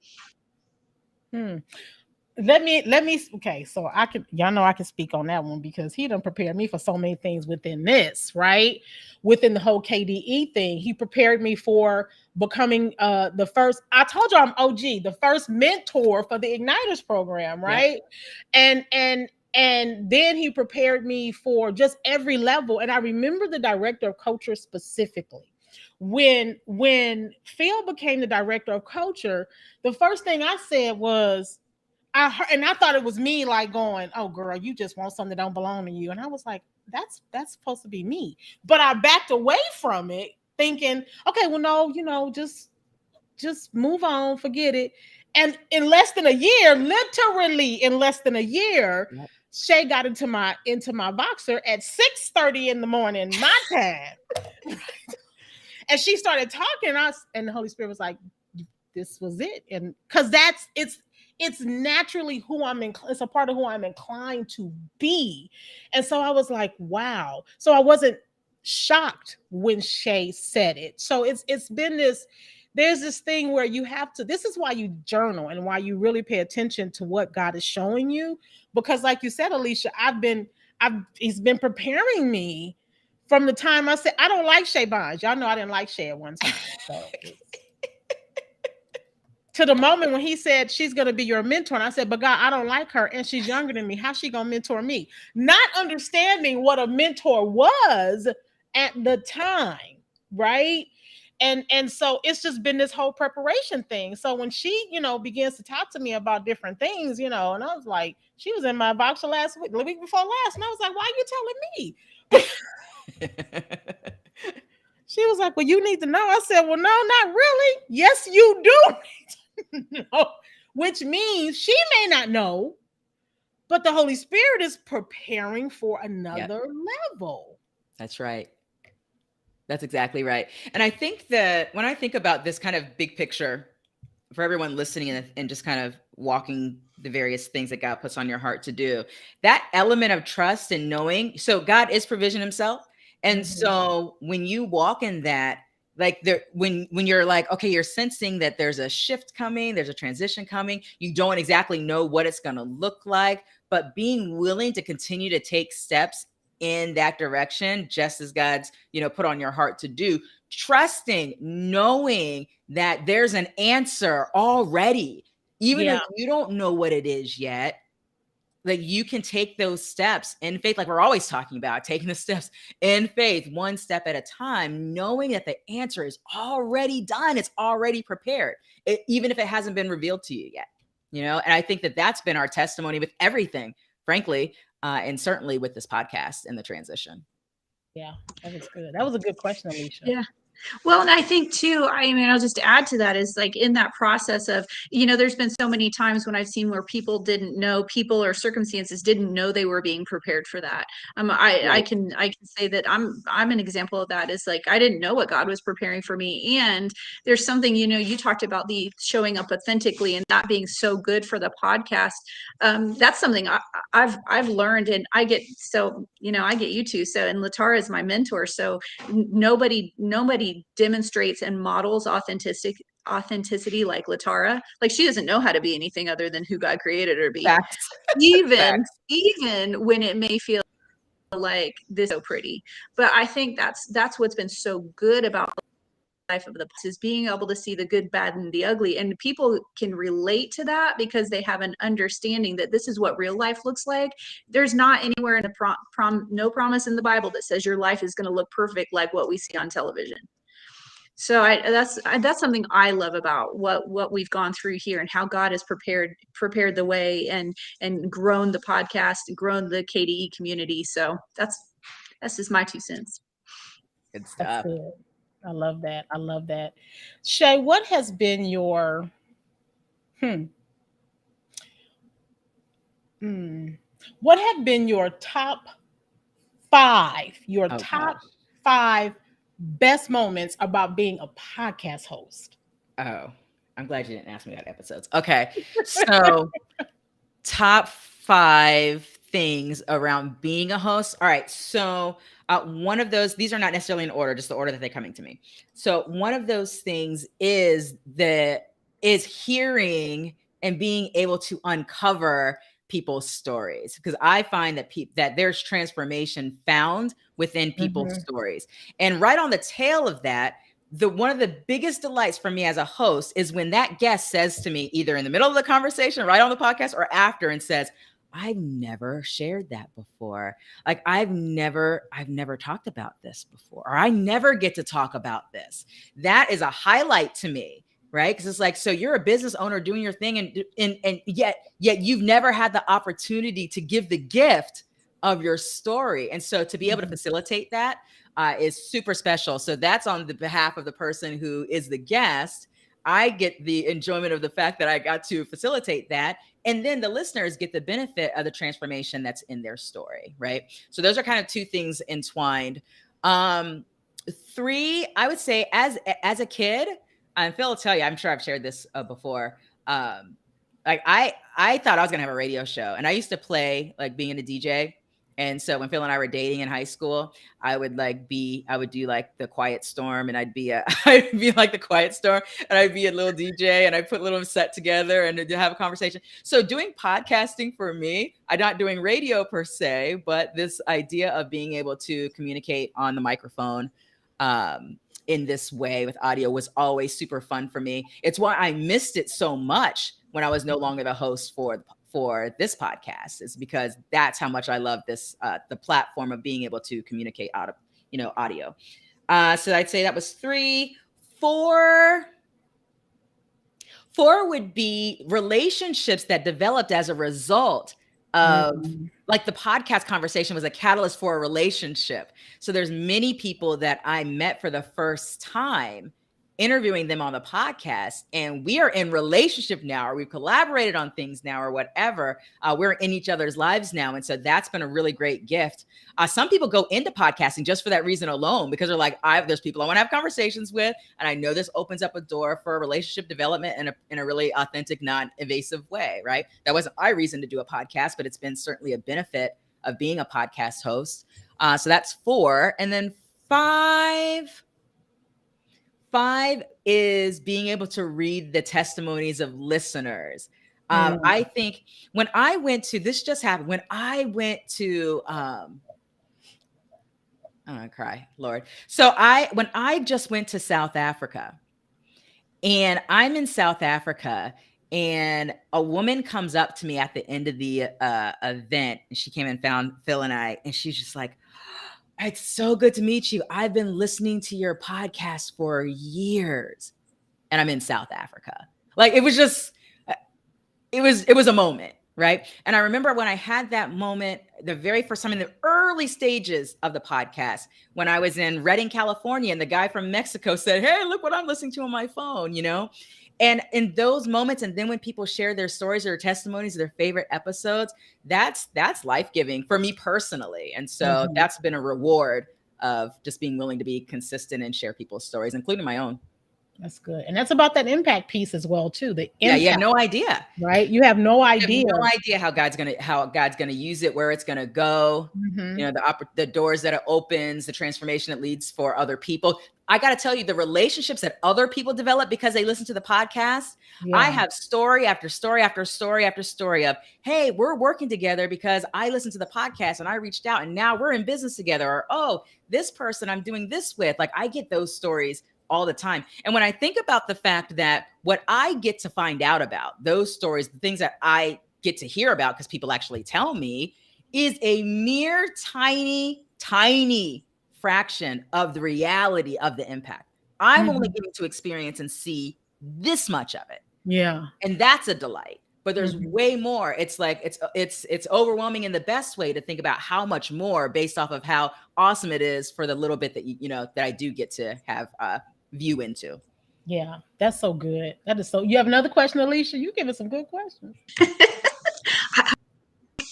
Let me okay, so y'all know I can speak on that one, because he done prepared me for so many things within this, right? Within the whole KDE thing, he prepared me for becoming the first, I told you I'm OG, the first mentor for the Igniters program, right? Yeah. And then he prepared me for just every level. And I remember the director of culture specifically. When Phil became the director of culture, the first thing I said was, I heard, and I thought it was me, like going, "Oh, girl, you just want something that don't belong to you." And I was like, "That's supposed to be me." But I backed away from it, thinking, "Okay, well, no, just move on, forget it." And in less than a year, literally in less than a year, Shae got into my Voxer at 6:30 in the morning, my time. And she started talking, and the Holy Spirit was like, "This was it." And because it's naturally it's a part of who I'm inclined to be. And so I was like, wow. So I wasn't shocked when Shae said it. So it's been there's this thing where you have to, this is why you journal and why you really pay attention to what God is showing you. Because like you said, Alicia, he's been preparing me from the time I said, I don't like Shae Bynes. Y'all know I didn't like Shae at one time. So to the moment when he said, she's going to be your mentor. And I said, but God, I don't like her. And she's younger than me. How's she going to mentor me? Not understanding what a mentor was at the time. Right. And so it's just been this whole preparation thing. So when she, begins to talk to me about different things, and I was like, she was in my box the week before last. And I was like, why are you telling me? She was like, well, you need to know. I said, well, no, not really. Yes, you do. No. Which means she may not know, but the Holy Spirit is preparing for another level. That's right. That's exactly right. And I think that when I think about this kind of big picture for everyone listening and just kind of walking the various things that God puts on your heart to do, that element of trust and knowing, so God is provision himself. And so when you walk in that, like when you're like, okay, you're sensing that there's a shift coming, there's a transition coming, you don't exactly know what it's going to look like, but being willing to continue to take steps in that direction, just as God's, put on your heart to do, trusting, knowing that there's an answer already, even if you don't know what it is yet. Like you can take those steps in faith, like we're always talking about, taking the steps in faith, one step at a time, knowing that the answer is already done. It's already prepared, even if it hasn't been revealed to you yet, And I think that that's been our testimony with everything, frankly, and certainly with this podcast and the transition. Yeah, that was good. That was a good question, Alicia. Yeah. Well, and I think too, I'll just add to that is like in that process of, there's been so many times when I've seen where people or circumstances didn't know they were being prepared for that. I can say that I'm an example of that. Is like, I didn't know what God was preparing for me. And there's something, you talked about the showing up authentically and that being so good for the podcast. That's something I've learned, and I get you too. So, and Latara is my mentor. So nobody demonstrates and models authenticity like Latara. Like she doesn't know how to be anything other than who God created her to be. Facts. Even when it may feel like this so pretty. But I think that's what's been so good about life of the past, is being able to see the good, bad, and the ugly. And people can relate to that because they have an understanding that this is what real life looks like. There's not anywhere in the no promise in the Bible that says your life is going to look perfect like what we see on television. So that's something I love about what we've gone through here and how God has prepared the way and grown the podcast and grown the KDE community. So that's just my 2 cents. Good That's stuff. good. I love that. I love that. Shae, what has been your what have been your top 5, your Oh, top gosh. 5 best moments about being a podcast host? Oh, I'm glad you didn't ask me about episodes. Okay. So, top 5 things around being a host. All right. So, one of those, these are not necessarily in order, just the order that they're coming to me. So, one of those things is hearing and being able to uncover people's stories, because I find that that there's transformation found within people's stories. And right on the tail of that, one of the biggest delights for me as a host is when that guest says to me, either in the middle of the conversation, right on the podcast, or after, and says, I've never shared that before. Like I've never talked about this before, or I never get to talk about this. That is a highlight to me, right? Because it's like, so you're a business owner doing your thing, and yet you've never had the opportunity to give the gift of your story. And so to be able to facilitate that is super special. So that's on the behalf of the person who is the guest. I get the enjoyment of the fact that I got to facilitate that. And then the listeners get the benefit of the transformation that's in their story, right? So those are kind of 2 things entwined. 3, I would say as a kid, and Phil will tell you, I'm sure I've shared this before. Like I thought I was gonna have a radio show, and I used to play like being a DJ. And so when Phil and I were dating in high school, I would do like the Quiet Storm, and I'd be like the Quiet Storm, and I'd be a little DJ, and I'd put a little set together and to have a conversation. So doing podcasting for me, I'm not doing radio per se, but this idea of being able to communicate on the microphone in this way with audio was always super fun for me. It's why I missed it so much when I was no longer the host for this podcast, is because that's how much I love this, the platform of being able to communicate out of, audio. So I'd say that was 3. 4 would be relationships that developed as a result of like the podcast conversation was a catalyst for a relationship. So there's many people that I met for the first time interviewing them on the podcast, and we are in relationship now, or we've collaborated on things now, or whatever. We're in each other's lives now. And so that's been a really great gift. Some people go into podcasting just for that reason alone, because they're like, there's people I want to have conversations with, and I know this opens up a door for relationship development in a really authentic, non-invasive way, right? That wasn't my reason to do a podcast, but it's been certainly a benefit of being a podcast host. So that's 4. And then 5 is being able to read the testimonies of listeners. I think when I went to, this just happened, when I went to, I'm gonna cry, Lord. So when I just went to South Africa, and I'm in South Africa, and a woman comes up to me at the end of the event, and she came and found Phil and I, and she's just like, it's so good to meet you. I've been listening to your podcast for years, and I'm in South Africa. Like it was just, it was a moment, right? And I remember when I had that moment, the very first time in the early stages of the podcast, when I was in Redding, California, and the guy from Mexico said, "Hey, look what I'm listening to on my phone," And in those moments, and then when people share their stories or testimonies of their favorite episodes, that's life-giving for me personally. And so that's been a reward of just being willing to be consistent and share people's stories, including my own. That's good. And that's about that impact piece as well, too. The impact, yeah, you have no idea. Right? You have no idea. You have no idea how God's gonna use it, where it's gonna go. The doors that it opens, the transformation it leads for other people. I got to tell you, the relationships that other people develop because they listen to the podcast. Yeah. I have story after story after story after story of, hey, we're working together because I listened to the podcast and I reached out, and now we're in business together. Or, oh, this person I'm doing this with. Like I get those stories all the time. And when I think about the fact that what I get to find out about, those stories, the things that I get to hear about because people actually tell me, is a mere tiny fraction of the reality of the impact. I'm only getting to experience and see this much of it. Yeah. And that's a delight. but there's way more. It's like, it's overwhelming in the best way to think about how much more based off of how awesome it is for the little bit that, you know, that I do get to have view into. Yeah, that's so good. That is so. You have another question, Alicia? You give us some good questions.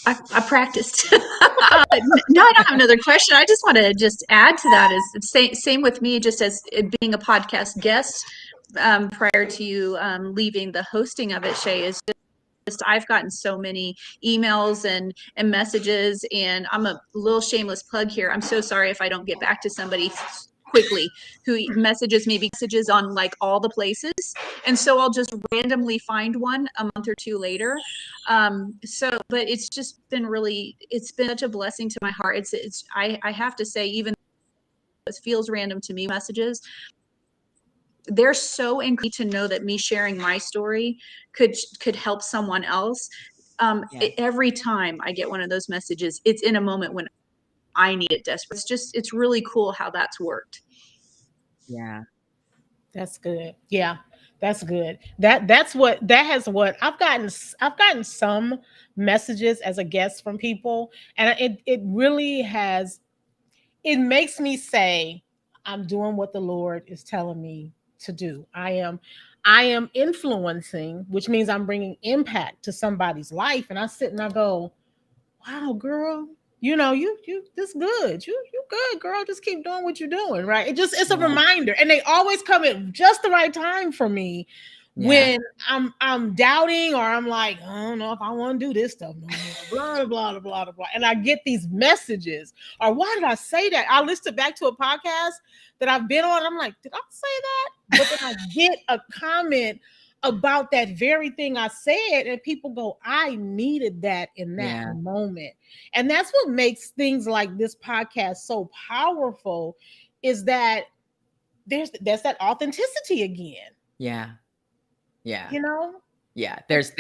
I practiced. No, I don't have another question. I just want to just add to that is same with me, just as it being a podcast guest prior to you leaving the hosting of it, Shae, is just I've gotten so many emails and messages, and I'm a little shameless plug here. I'm so sorry if I don't get back to somebody quickly who messages me messages on like all the places, and so I'll just randomly find one a month or two later. But it's just been it's been such a blessing to my heart. I have to say, even though it feels random to me, messages, they're so encouraged to know that me sharing my story could help someone else. Every time I get one of those messages, it's in a moment when I need it desperate. It's really cool how that's worked. Yeah. That's good. Yeah, that's good. I've gotten some messages as a guest from people, and it really has, it makes me say, I'm doing what the Lord is telling me to do. I am influencing, which means I'm bringing impact to somebody's life. And I sit and I go, wow, girl, you know, you this good. You good, girl. Just keep doing what you're doing, right? It's a reminder. And they always come at just the right time for me when I'm doubting, or I'm like, I don't know if I want to do this stuff no more, blah, blah, blah, blah, blah. And I get these messages, or why did I say that? I listened back to a podcast that I've been on. I'm like, did I say that? But then I get a comment about that very thing I said, and people go, I needed that in that moment. And that's what makes things like this podcast so powerful, is that there's that authenticity again. Yeah. You know? Yeah, there's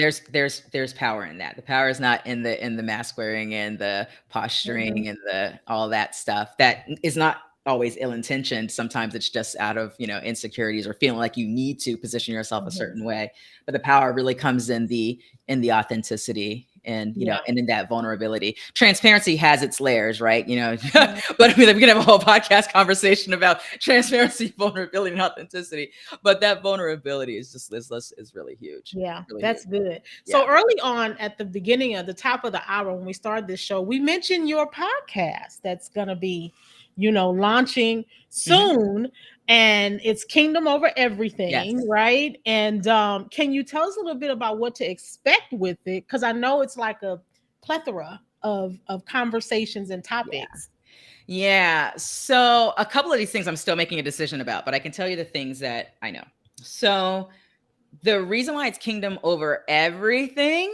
power in that. The power is not in the mask wearing and the posturing and the all that stuff. That is not always ill-intentioned. Sometimes it's just out of, you know, insecurities or feeling like you need to position yourself a certain way. But the power really comes in the authenticity and, you know, and in that vulnerability. Transparency has its layers, right? You know, but I mean, we can have a whole podcast conversation about transparency, vulnerability, and authenticity. But that vulnerability is really huge. Yeah, really that's huge. good. So early on at the beginning of the top of the hour, when we started this show, we mentioned your podcast that's going to be, you know, launching soon, and it's Kingdom Over Everything, right? And can you tell us a little bit about what to expect with it? Because I know it's like a plethora of conversations and topics. Yeah. So a couple of these things I'm still making a decision about, but I can tell you the things that I know. So the reason why it's Kingdom Over Everything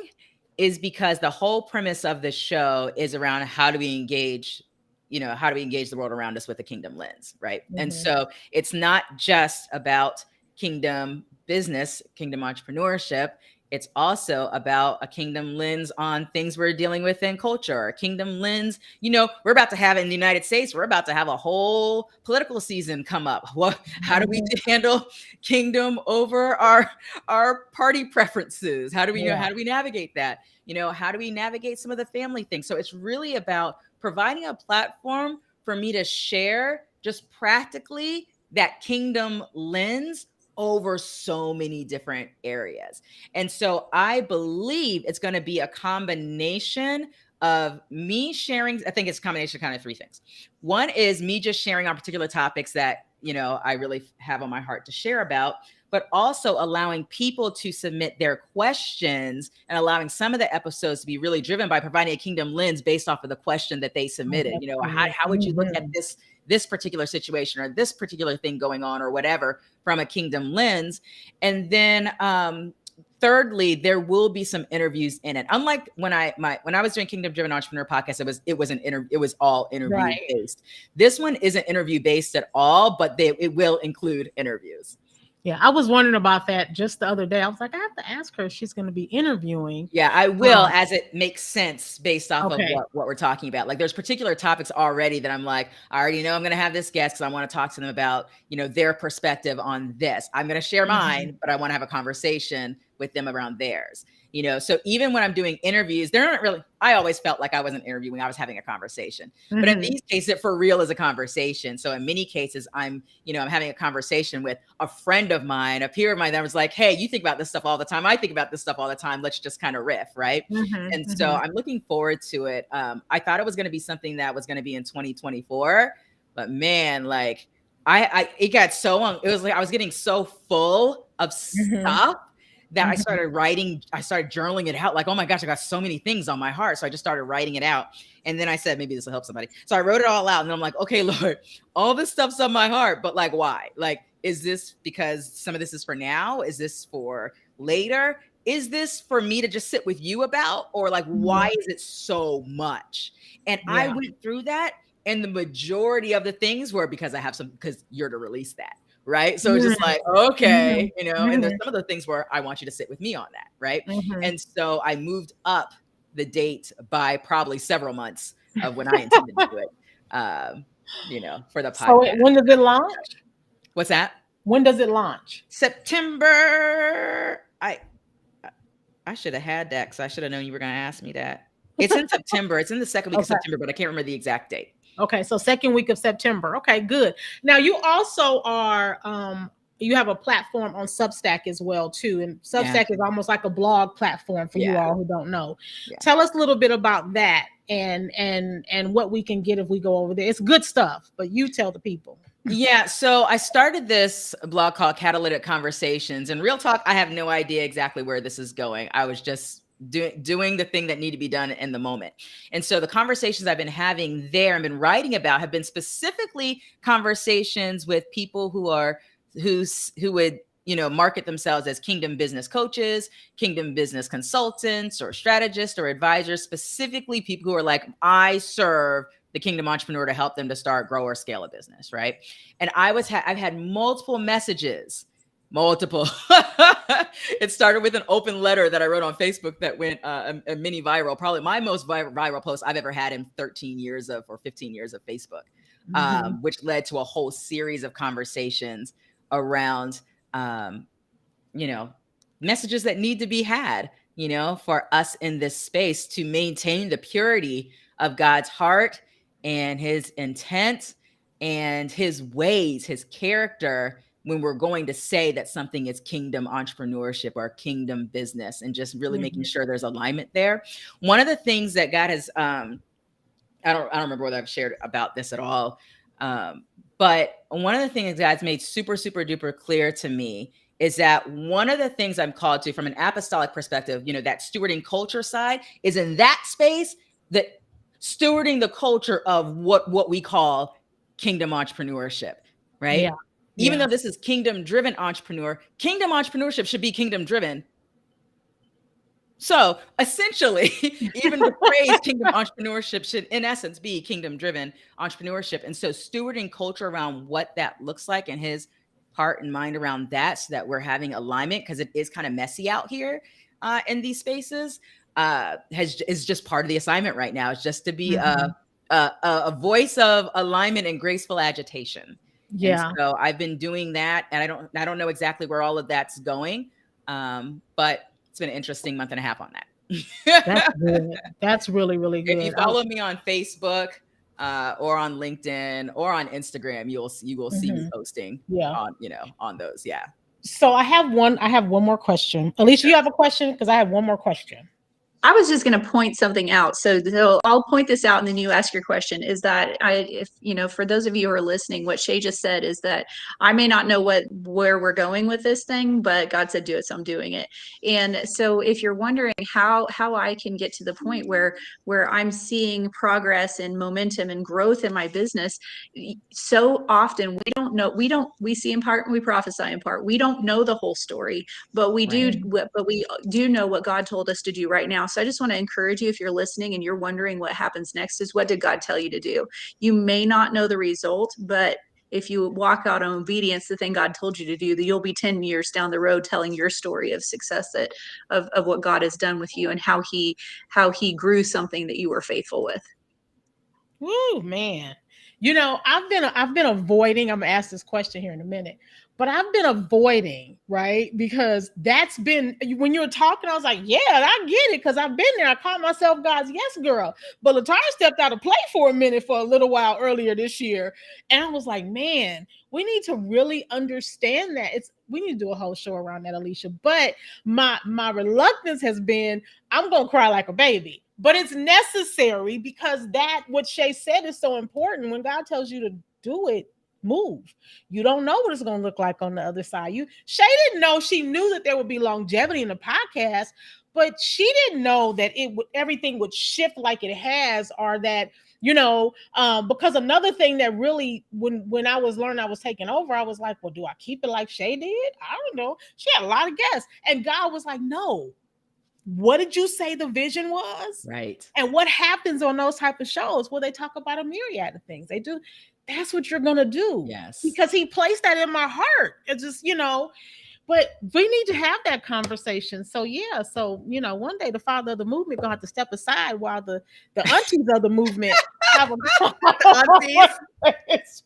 is because the whole premise of the show is around how do we engage the world around us with a kingdom lens, right? And so it's not just about kingdom business, kingdom entrepreneurship. It's also about a kingdom lens on things we're dealing with in culture, a kingdom lens. You know, we're about to have in the United States, we're about to have a whole political season come up. How do we handle kingdom over our party preferences? How do we navigate that? You know, how do we navigate some of the family things? So it's really about providing a platform for me to share just practically that kingdom lens over so many different areas. And so I believe it's going to be a combination of me sharing. I think it's a combination of kind of three things. One is me just sharing on particular topics that, you know, I really have on my heart to share about, but also allowing people to submit their questions and allowing some of the episodes to be really driven by providing a kingdom lens based off of the question that they submitted. You know, how would you look at this particular situation or this particular thing going on or whatever from a kingdom lens? And then thirdly, there will be some interviews in it. Unlike when I was doing Kingdom Driven Entrepreneur podcast, it was all interview based. This one isn't interview based at all, but it will include interviews. Yeah, I was wondering about that just the other day. I was like, I have to ask her if she's going to be interviewing. Yeah, I will, as it makes sense based off of what we're talking about. Like there's particular topics already that I'm like, I already know I'm going to have this guest because I want to talk to them about, you know, their perspective on this. I'm going to share mine, but I want to have a conversation with them around theirs. So even when I'm doing interviews, they're not really, I always felt like I wasn't interviewing, I was having a conversation. But in these cases, it for real is a conversation. So in many cases, I'm having a conversation with a friend of mine, a peer of mine that was like, hey, you think about this stuff all the time. I think about this stuff all the time. Let's just kind of riff, right? And so I'm looking forward to it. I thought it was going to be something that was going to be in 2024, but man, like it got it was like I was getting so full of stuff that I started writing, I started journaling it out, like, oh my gosh, I got so many things on my heart. So I just started writing it out. And then I said, maybe this will help somebody. So I wrote it all out and then I'm like, okay, Lord, all this stuff's on my heart, but like, why? Like, is this because some of this is for now? Is this for later? Is this for me to just sit with you about, or like, why is it so much? And I went through that. And the majority of the things were because because you're to release that. Right. So it's just like, okay, and there's some of the things where I want you to sit with me on that. Right. And so I moved up the date by probably several months of when I intended to do it, for the podcast. So when does it launch? What's that? When does it launch? September. I should have had that because I should have known you were going to ask me that. It's in September. It's in the second week of September, but I can't remember the exact date. Okay, so second week of September. Okay, good. Now you also are you have a platform on Substack as well too, and Substack is almost like a blog platform for you all who don't know. Tell us a little bit about that and what we can get if we go over there. It's good stuff, but you tell the people. Yeah, so I started this blog called Catalytic Conversations, and real talk, I have no idea exactly where this is going. I was just doing the thing that needed to be done in the moment. And so the conversations I've been having there and been writing about have been specifically conversations with people who would, market themselves as kingdom business coaches, kingdom business consultants, or strategists or advisors, specifically people who are like, I serve the kingdom entrepreneur to help them to start, grow, or scale a business. Right. And I've had multiple messages. It started with an open letter that I wrote on Facebook that went a mini viral, probably my most viral post I've ever had in 15 years of Facebook, which led to a whole series of conversations around, messages that need to be had, for us in this space to maintain the purity of God's heart and his intent and his ways, his character, when we're going to say that something is kingdom entrepreneurship or kingdom business, and just really making sure there's alignment there. One of the things that God has, I don't remember whether I've shared about this at all. But one of the things God's made super, super duper clear to me is that one of the things I'm called to from an apostolic perspective, that stewarding culture side, is in that space, that stewarding the culture of what we call kingdom entrepreneurship, right? Yeah. Even though this is kingdom entrepreneurship should be kingdom driven. So essentially, even the phrase kingdom entrepreneurship should in essence be kingdom driven entrepreneurship. And so stewarding culture around what that looks like and his heart and mind around that, so that we're having alignment, because it is kind of messy out here in these spaces, is just part of the assignment right now. It's just to be a voice of alignment and graceful agitation. Yeah. And so I've been doing that, and I don't know exactly where all of that's going, but it's been an interesting month and a half on that. That's good. That's really, really good. If you follow me on Facebook or on LinkedIn or on Instagram, you will see me posting on those. Yeah. So I have one more question. Alicia, you have a question? Because I have one more question. I was just going to point something out. So I'll point this out and then you ask your question, is that for those of you who are listening, what Shae just said is that I may not know where we're going with this thing, but God said, do it. So I'm doing it. And so if you're wondering how I can get to the point where I'm seeing progress and momentum and growth in my business, so often we see in part and we prophesy in part. We don't know the whole story, but we do know what God told us to do right now. So I just want to encourage you, if you're listening and you're wondering what happens next, is what did God tell you to do? You may not know the result, but if you walk out on obedience, the thing God told you to do, that you'll be 10 years down the road telling your story of success, of what God has done with you and how he grew something that you were faithful with. Woo, man. I've been avoiding, I'm gonna ask this question here in a minute, but I've been avoiding, right? Because that's been, when you were talking, I was like, yeah, I get it, because I've been there. I call myself God's yes girl. But LaTara stepped out of play for a minute for a little while earlier this year. And I was like, man, we need to really understand that. We need to do a whole show around that, Alicia. But my reluctance has been, I'm going to cry like a baby. But it's necessary, because what Shae said is so important. When God tells you to do it, move. You don't know what it's going to look like on the other side. Shae didn't know. She knew that there would be longevity in the podcast, but she didn't know that everything would shift like it has, or that, because another thing that really, when I was learning, I was taking over, I was like, well, do I keep it like Shae did? I don't know. She had a lot of guests, and God was like, no. What did you say the vision was? Right. And what happens on those type of shows? Well, they talk about a myriad of things. They do. That's what you're going to do. Yes. Because he placed that in my heart. It's just, but we need to have that conversation. So, yeah. So, one day the father of the movement going to have to step aside while the aunties of the movement have a aunties.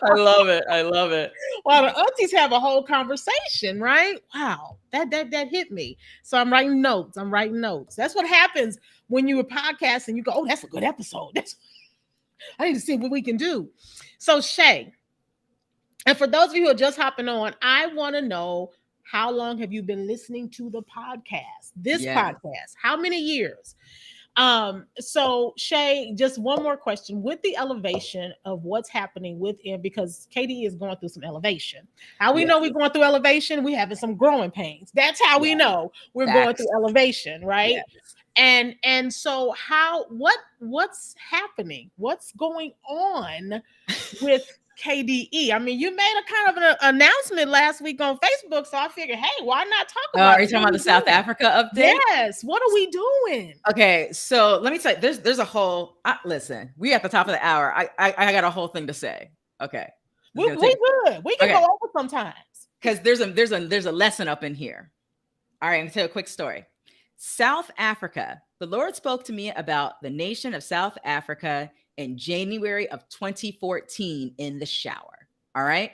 I love it. I love it. While the aunties have a whole conversation, right? Wow. That hit me. So I'm writing notes. That's what happens when you podcast and you go, oh, that's a good episode. I need to see what we can do. So Shae, and for those of you who are just hopping on, I want to know, how long have you been listening to the podcast? Podcast? How many years? So Shae, just one more question. With the elevation of what's happening within, because KDE is going through some elevation. How we know we're going through elevation? We having some growing pains. That's how we know we're going through elevation, right? Yes. And so what's happening? What's going on with KDE? I mean, you made a kind of an announcement last week on Facebook, so I figured, hey, why not talk about it? Are you talking about the South Africa update? Yes. What are we doing? Okay, so let me tell you, there's a whole, listen, we at the top of the hour. I got a whole thing to say. Okay. We good. We can go over sometimes. Because there's a lesson up in here. All right, I'm gonna tell you a quick story. South Africa. The Lord spoke to me about the nation of South Africa in January of 2014 in the shower. All right.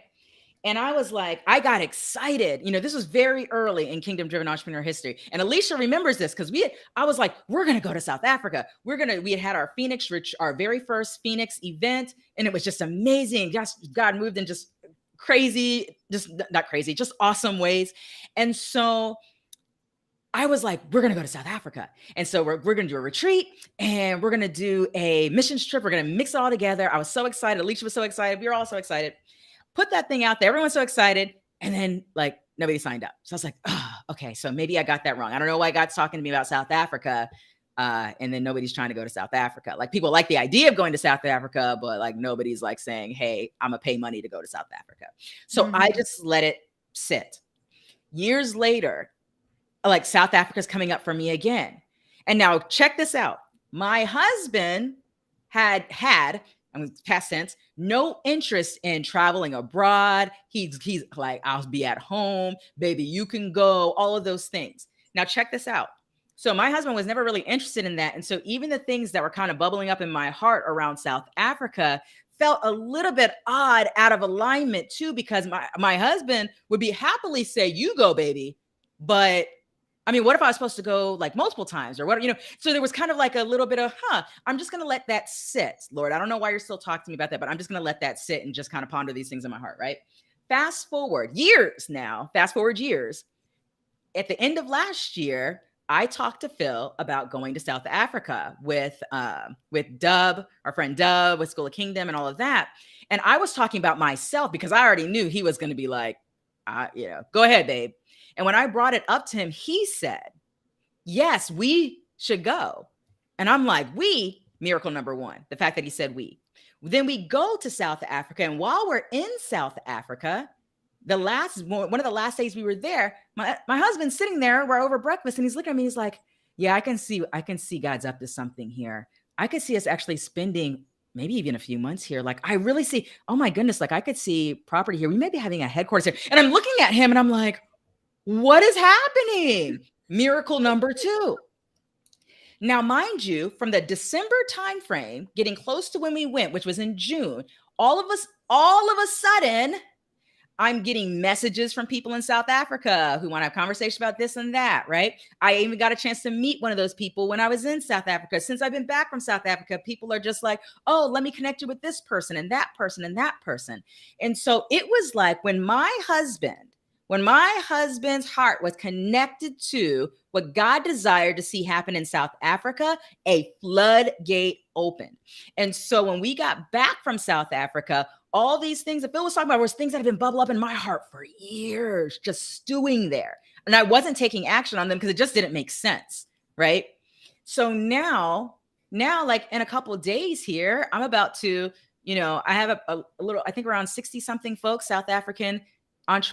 And I was like, I got excited. This was very early in Kingdom Driven Entrepreneur history. And Alicia remembers this because I was like, we're going to go to South Africa. We had our our very first Phoenix event. And it was just amazing. God moved in just crazy, not crazy, just awesome ways. And so I was like, we're going to go to South Africa. And so we're going to do a retreat and we're going to do a missions trip. We're going to mix it all together. I was so excited. Alicia was so excited. We were all so excited. Put that thing out there. Everyone's so excited. And then nobody signed up. So I was like, oh, okay. So maybe I got that wrong. I don't know why God's talking to me about South Africa. And then nobody's trying to go to South Africa. People like the idea of going to South Africa, but nobody's saying, hey, I'm gonna pay money to go to South Africa. So I just let it sit. Years later, South Africa's coming up for me again. And now check this out. My husband had, past tense, no interest in traveling abroad. He's like, I'll be at home, baby, you can go, all of those things. Now check this out. So my husband was never really interested in that. And so even the things that were kind of bubbling up in my heart around South Africa felt a little bit odd, out of alignment too, because my husband would be happily say, you go, baby. But I mean, what if I was supposed to go multiple times or what, so there was kind of a little bit of, I'm just going to let that sit. Lord, I don't know why you're still talking to me about that, but I'm just going to let that sit and just kind of ponder these things in my heart. Right. Fast forward years. At the end of last year, I talked to Phil about going to South Africa with Dub, our friend Dub, with School of Kingdom and all of that. And I was talking about myself because I already knew he was going to be like, go ahead, babe. And when I brought it up to him, he said, yes, we should go. And I'm like, miracle number one, the fact that he said we. Then we go to South Africa. And while we're in South Africa, one of the last days we were there, my husband's sitting there, we're over breakfast, and he's looking at me, he's like, yeah, I can see God's up to something here. I could see us actually spending maybe even a few months here. I really see, oh my goodness, I could see property here. We may be having a headquarters here. And I'm looking at him and I'm like, what is happening? Miracle number two. Now, mind you, from the December timeframe, getting close to when we went, which was in June, all of a sudden, I'm getting messages from people in South Africa who want to have conversations about this and that, right? I even got a chance to meet one of those people when I was in South Africa. Since I've been back from South Africa, people are just like, oh, let me connect you with this person and that person and that person. And so it was like when my husband's heart was connected to what God desired to see happen in South Africa, a floodgate opened. And so when we got back from South Africa, all these things that Phil was talking about was things that have been bubbling up in my heart for years, just stewing there. And I wasn't taking action on them because it just didn't make sense, right? So now, like in a couple of days here, I'm about to, I have a little, I think around 60 something folks, South African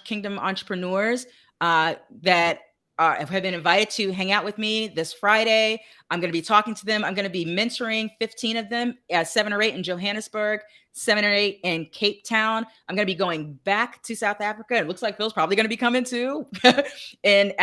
Kingdom entrepreneurs that have been invited to hang out with me this Friday. I'm going to be talking to them. I'm going to be mentoring 15 of them, 7 or 8 in Johannesburg, 7 or 8 in Cape Town. I'm going to be going back to South Africa. It looks like Phil's probably going to be coming too. And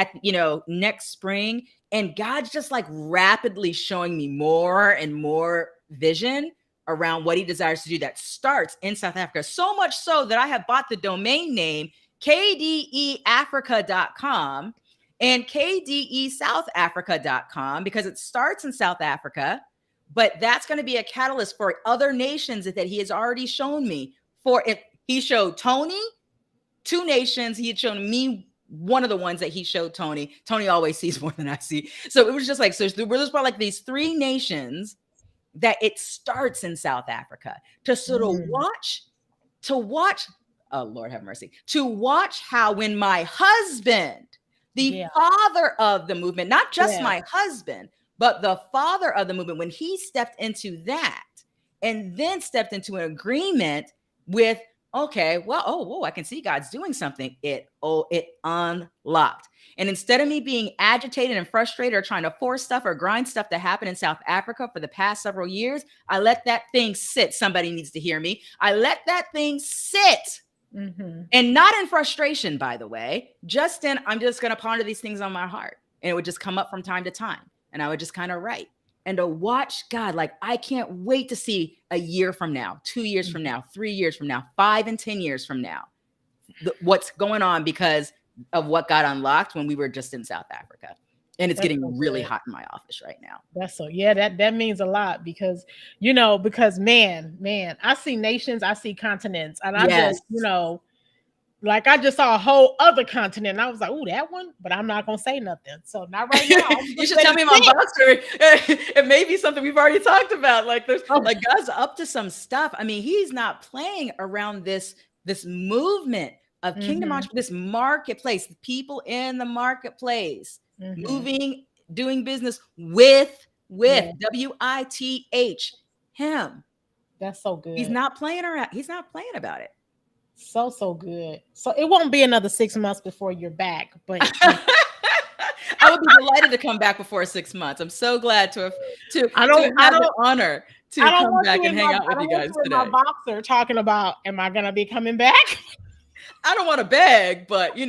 next spring. And God's just like rapidly showing me more and more vision around what he desires to do that starts in South Africa. So much so that I have bought the domain name KDEAfrica.com and KDESouthAfrica.com because it starts in South Africa, but that's going to be a catalyst for other nations that he has already shown me. For if he showed Tony 2 nations, he had shown me one of the ones that he showed Tony. Tony always sees more than I see. So it was just like, so there's about like these 3 nations that it starts in South Africa to sort of watch, oh Lord have mercy, to watch how when my husband, the father of the movement, not just my husband, but the father of the movement, when he stepped into that and then stepped into an agreement with, okay, well, I can see God's doing something. It unlocked. And instead of me being agitated and frustrated or trying to force stuff or grind stuff to happen in South Africa for the past several years, I let that thing sit. Somebody needs to hear me. I let that thing sit. Mm-hmm. And not in frustration, by the way, I'm just going to ponder these things on my heart. And it would just come up from time to time. And I would just kind of write. And to watch God, like, I can't wait to see a year from now, 2 years from now, 3 years from now, 5 and 10 years from now, what's going on because of what got unlocked when we were just in South Africa. And it's getting really hot in my office right now. That means a lot because, man, I see nations, I see continents, and I just, like I just saw a whole other continent. And I was like, ooh, that one, but I'm not going to say nothing. So not right now. You should tell me my backstory. It may be something we've already talked about. Like like God's up to some stuff. I mean, he's not playing around this movement of kingdom entrepreneur, this marketplace, people in the marketplace. Moving, doing business with WITH, him. That's so good. He's not playing around. He's not playing about it. So good. So it won't be another 6 months before you're back, but I would be delighted to come back before 6 months. I'm so glad to have the honor to come back and hang out with you guys today. My boxer talking about, am I going to be coming back? I don't want to beg, but I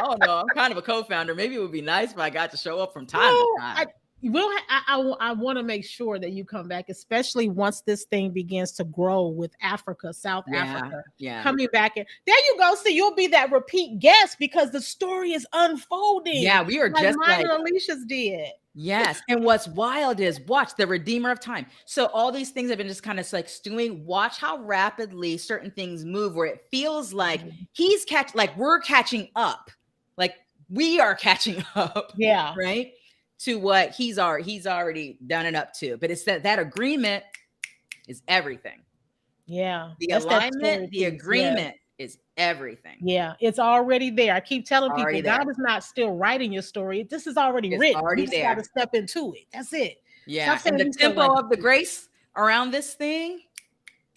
don't know. I'm kind of a co-founder. Maybe it would be nice if I got to show up from time to time. I want to make sure that you come back, especially once this thing begins to grow with Africa, South Africa. Yeah. Coming back in. There you go. So you'll be that repeat guest because the story is unfolding. Yeah, we are just like Alicia's did. Yes. And what's wild is watch the Redeemer of time. So all these things have been just kind of like stewing. Watch how rapidly certain things move where it feels like we're catching up. Like we are catching up. Yeah. Right. To what he's already done it up to. But it's that agreement is everything. Yeah. The alignment, the agreement is everything. Yeah, it's already there. I keep telling people God is not still writing your story. This is already written. Already you just got to step into it. That's it. Yeah. And the tempo of the grace around this thing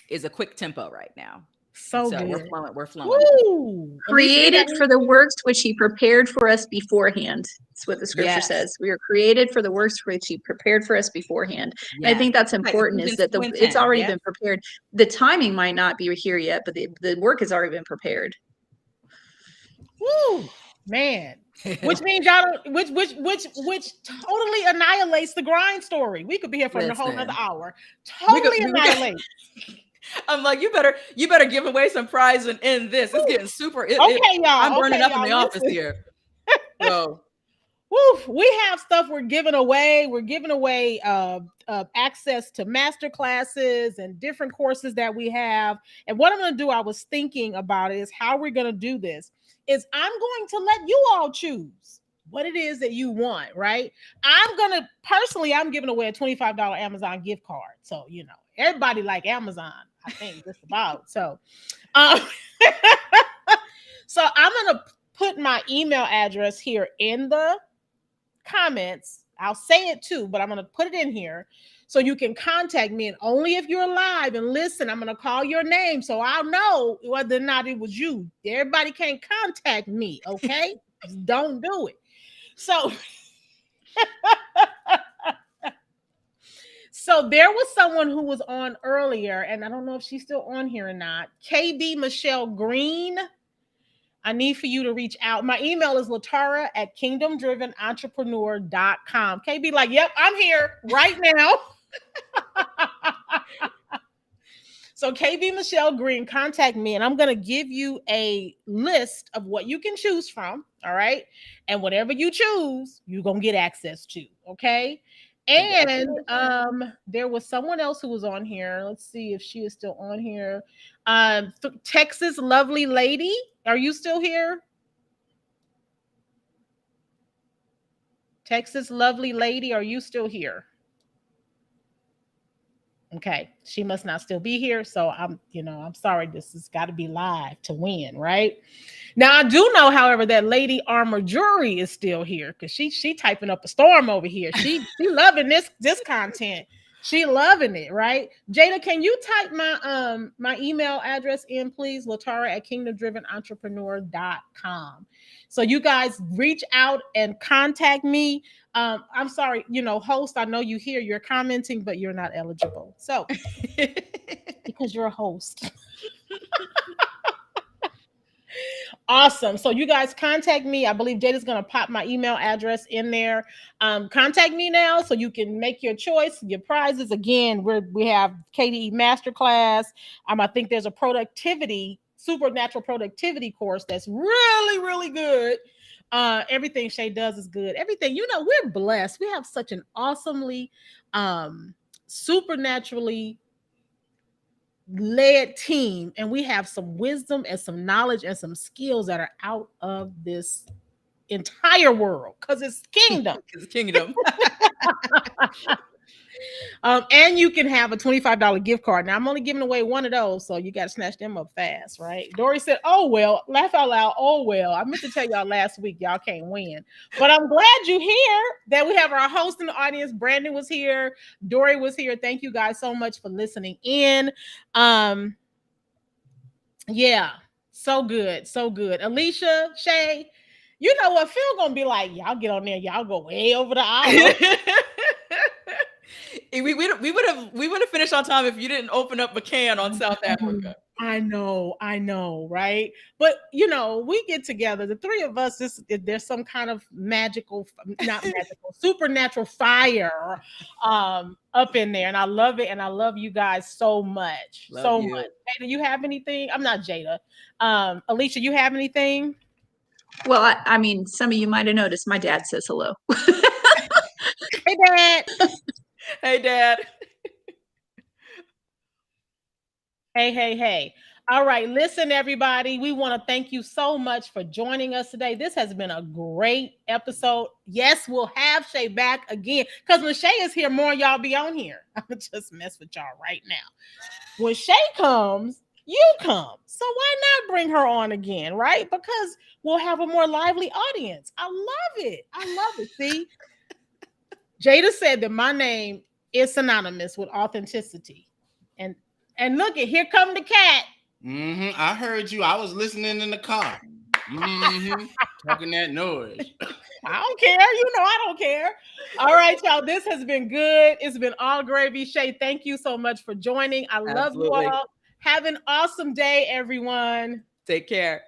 is a quick tempo right now. So good. We're flowing. Woo! Created for the works which he prepared for us beforehand. That's what the scripture says. We are created for the works which he prepared for us beforehand. Yeah. And I think that's important is that it's already been prepared. The timing might not be here yet, but the work has already been prepared. Woo, man. Which means y'all don't, which totally annihilates the grind story. We could be here for a whole another hour. Totally annihilates. I'm like, you better give away some prize and end this. It's getting super. Y'all. I'm burning up y'all, in the office here. So, we have stuff we're giving away. We're giving away access to master classes and different courses that we have. And what I'm going to do, I was thinking about it, is how we're going to do this. Is I'm going to let you all choose what it is that you want, right? I'm giving away a $25 Amazon gift card. So, everybody like Amazon, I think, just about. So, so I'm going to put my email address here in the comments. I'll say it too, but I'm going to put it in here so you can contact me. And only if you're live and listen, I'm going to call your name so I'll know whether or not it was you. Everybody can't contact me, okay? Don't do it. So, so there was someone who was on earlier, and I don't know if she's still on here or not. KB Michelle Green. I need for you to reach out. My email is latara@kingdomdrivenentrepreneur.com. KB like, yep, I'm here right now. So KB Michelle Green, contact me, and I'm going to give you a list of what you can choose from. All right. And whatever you choose, you're going to get access to. Okay. And there was someone else who was on here. Let's see if she is still on here. Texas Lovely Lady. Are you still here? Texas Lovely Lady, are you still here? Okay, she must not still be here. So I'm sorry. This has got to be live to win, right? Now I do know, however, that Lady Armor Jury is still here because she typing up a storm over here. She loving this content. She loving it, right? Jada, can you type my email address in, please? latara@kingdomdrivenentrepreneur.com. So you guys reach out and contact me. I'm sorry, host, I know you here, you're commenting, but you're not eligible. So because you're a host. Awesome. So you guys contact me. I believe Jada's going to pop my email address in there. Contact me now so you can make your choice. Your prizes, again, we have KDE Masterclass. I think there's a supernatural productivity course that's really, really good. Everything Shae does is good. Everything, we're blessed. We have such an awesomely, supernaturally led team, and we have some wisdom and some knowledge and some skills that are out of this entire world because it's kingdom. It's kingdom. And you can have a $25 gift card. Now I'm only giving away one of those, so you got to snatch them up fast, right? Dory said, "Oh well," laugh out loud. "Oh well." I meant to tell y'all last week, y'all can't win, but I'm glad you here. That we have our host in the audience. Brandon was here. Dory was here. Thank you guys so much for listening in. Yeah, so good, so good. Alicia, Shae, you know what? Phil gonna be like, y'all get on there, y'all go way over the hour. We would have finished on time if you didn't open up a can on South Africa. I know, right? But we get together, the three of us. There's some kind of supernatural fire up in there, and I love it, and I love you guys so much, much. Jada, you have anything? I'm not Jada. Alicia, you have anything? Well, I mean, some of you might have noticed my dad says hello. Hey, Dad. Hey, Dad. Hey. All right, listen, everybody. We want to thank you so much for joining us today. This has been a great episode. Yes, we'll have Shae back again because when Shae is here, more y'all be on here. I'm going to just mess with y'all right now. When Shae comes, you come. So why not bring her on again, right? Because we'll have a more lively audience. I love it. See? Jada said that my name is synonymous with authenticity. And look at, here come the cat. I heard you. I was listening in the car. Talking that noise. I don't care. I don't care. All right, y'all. This has been good. It's been all gravy. Shae, thank you so much for joining. I love you all. Have an awesome day, everyone. Take care.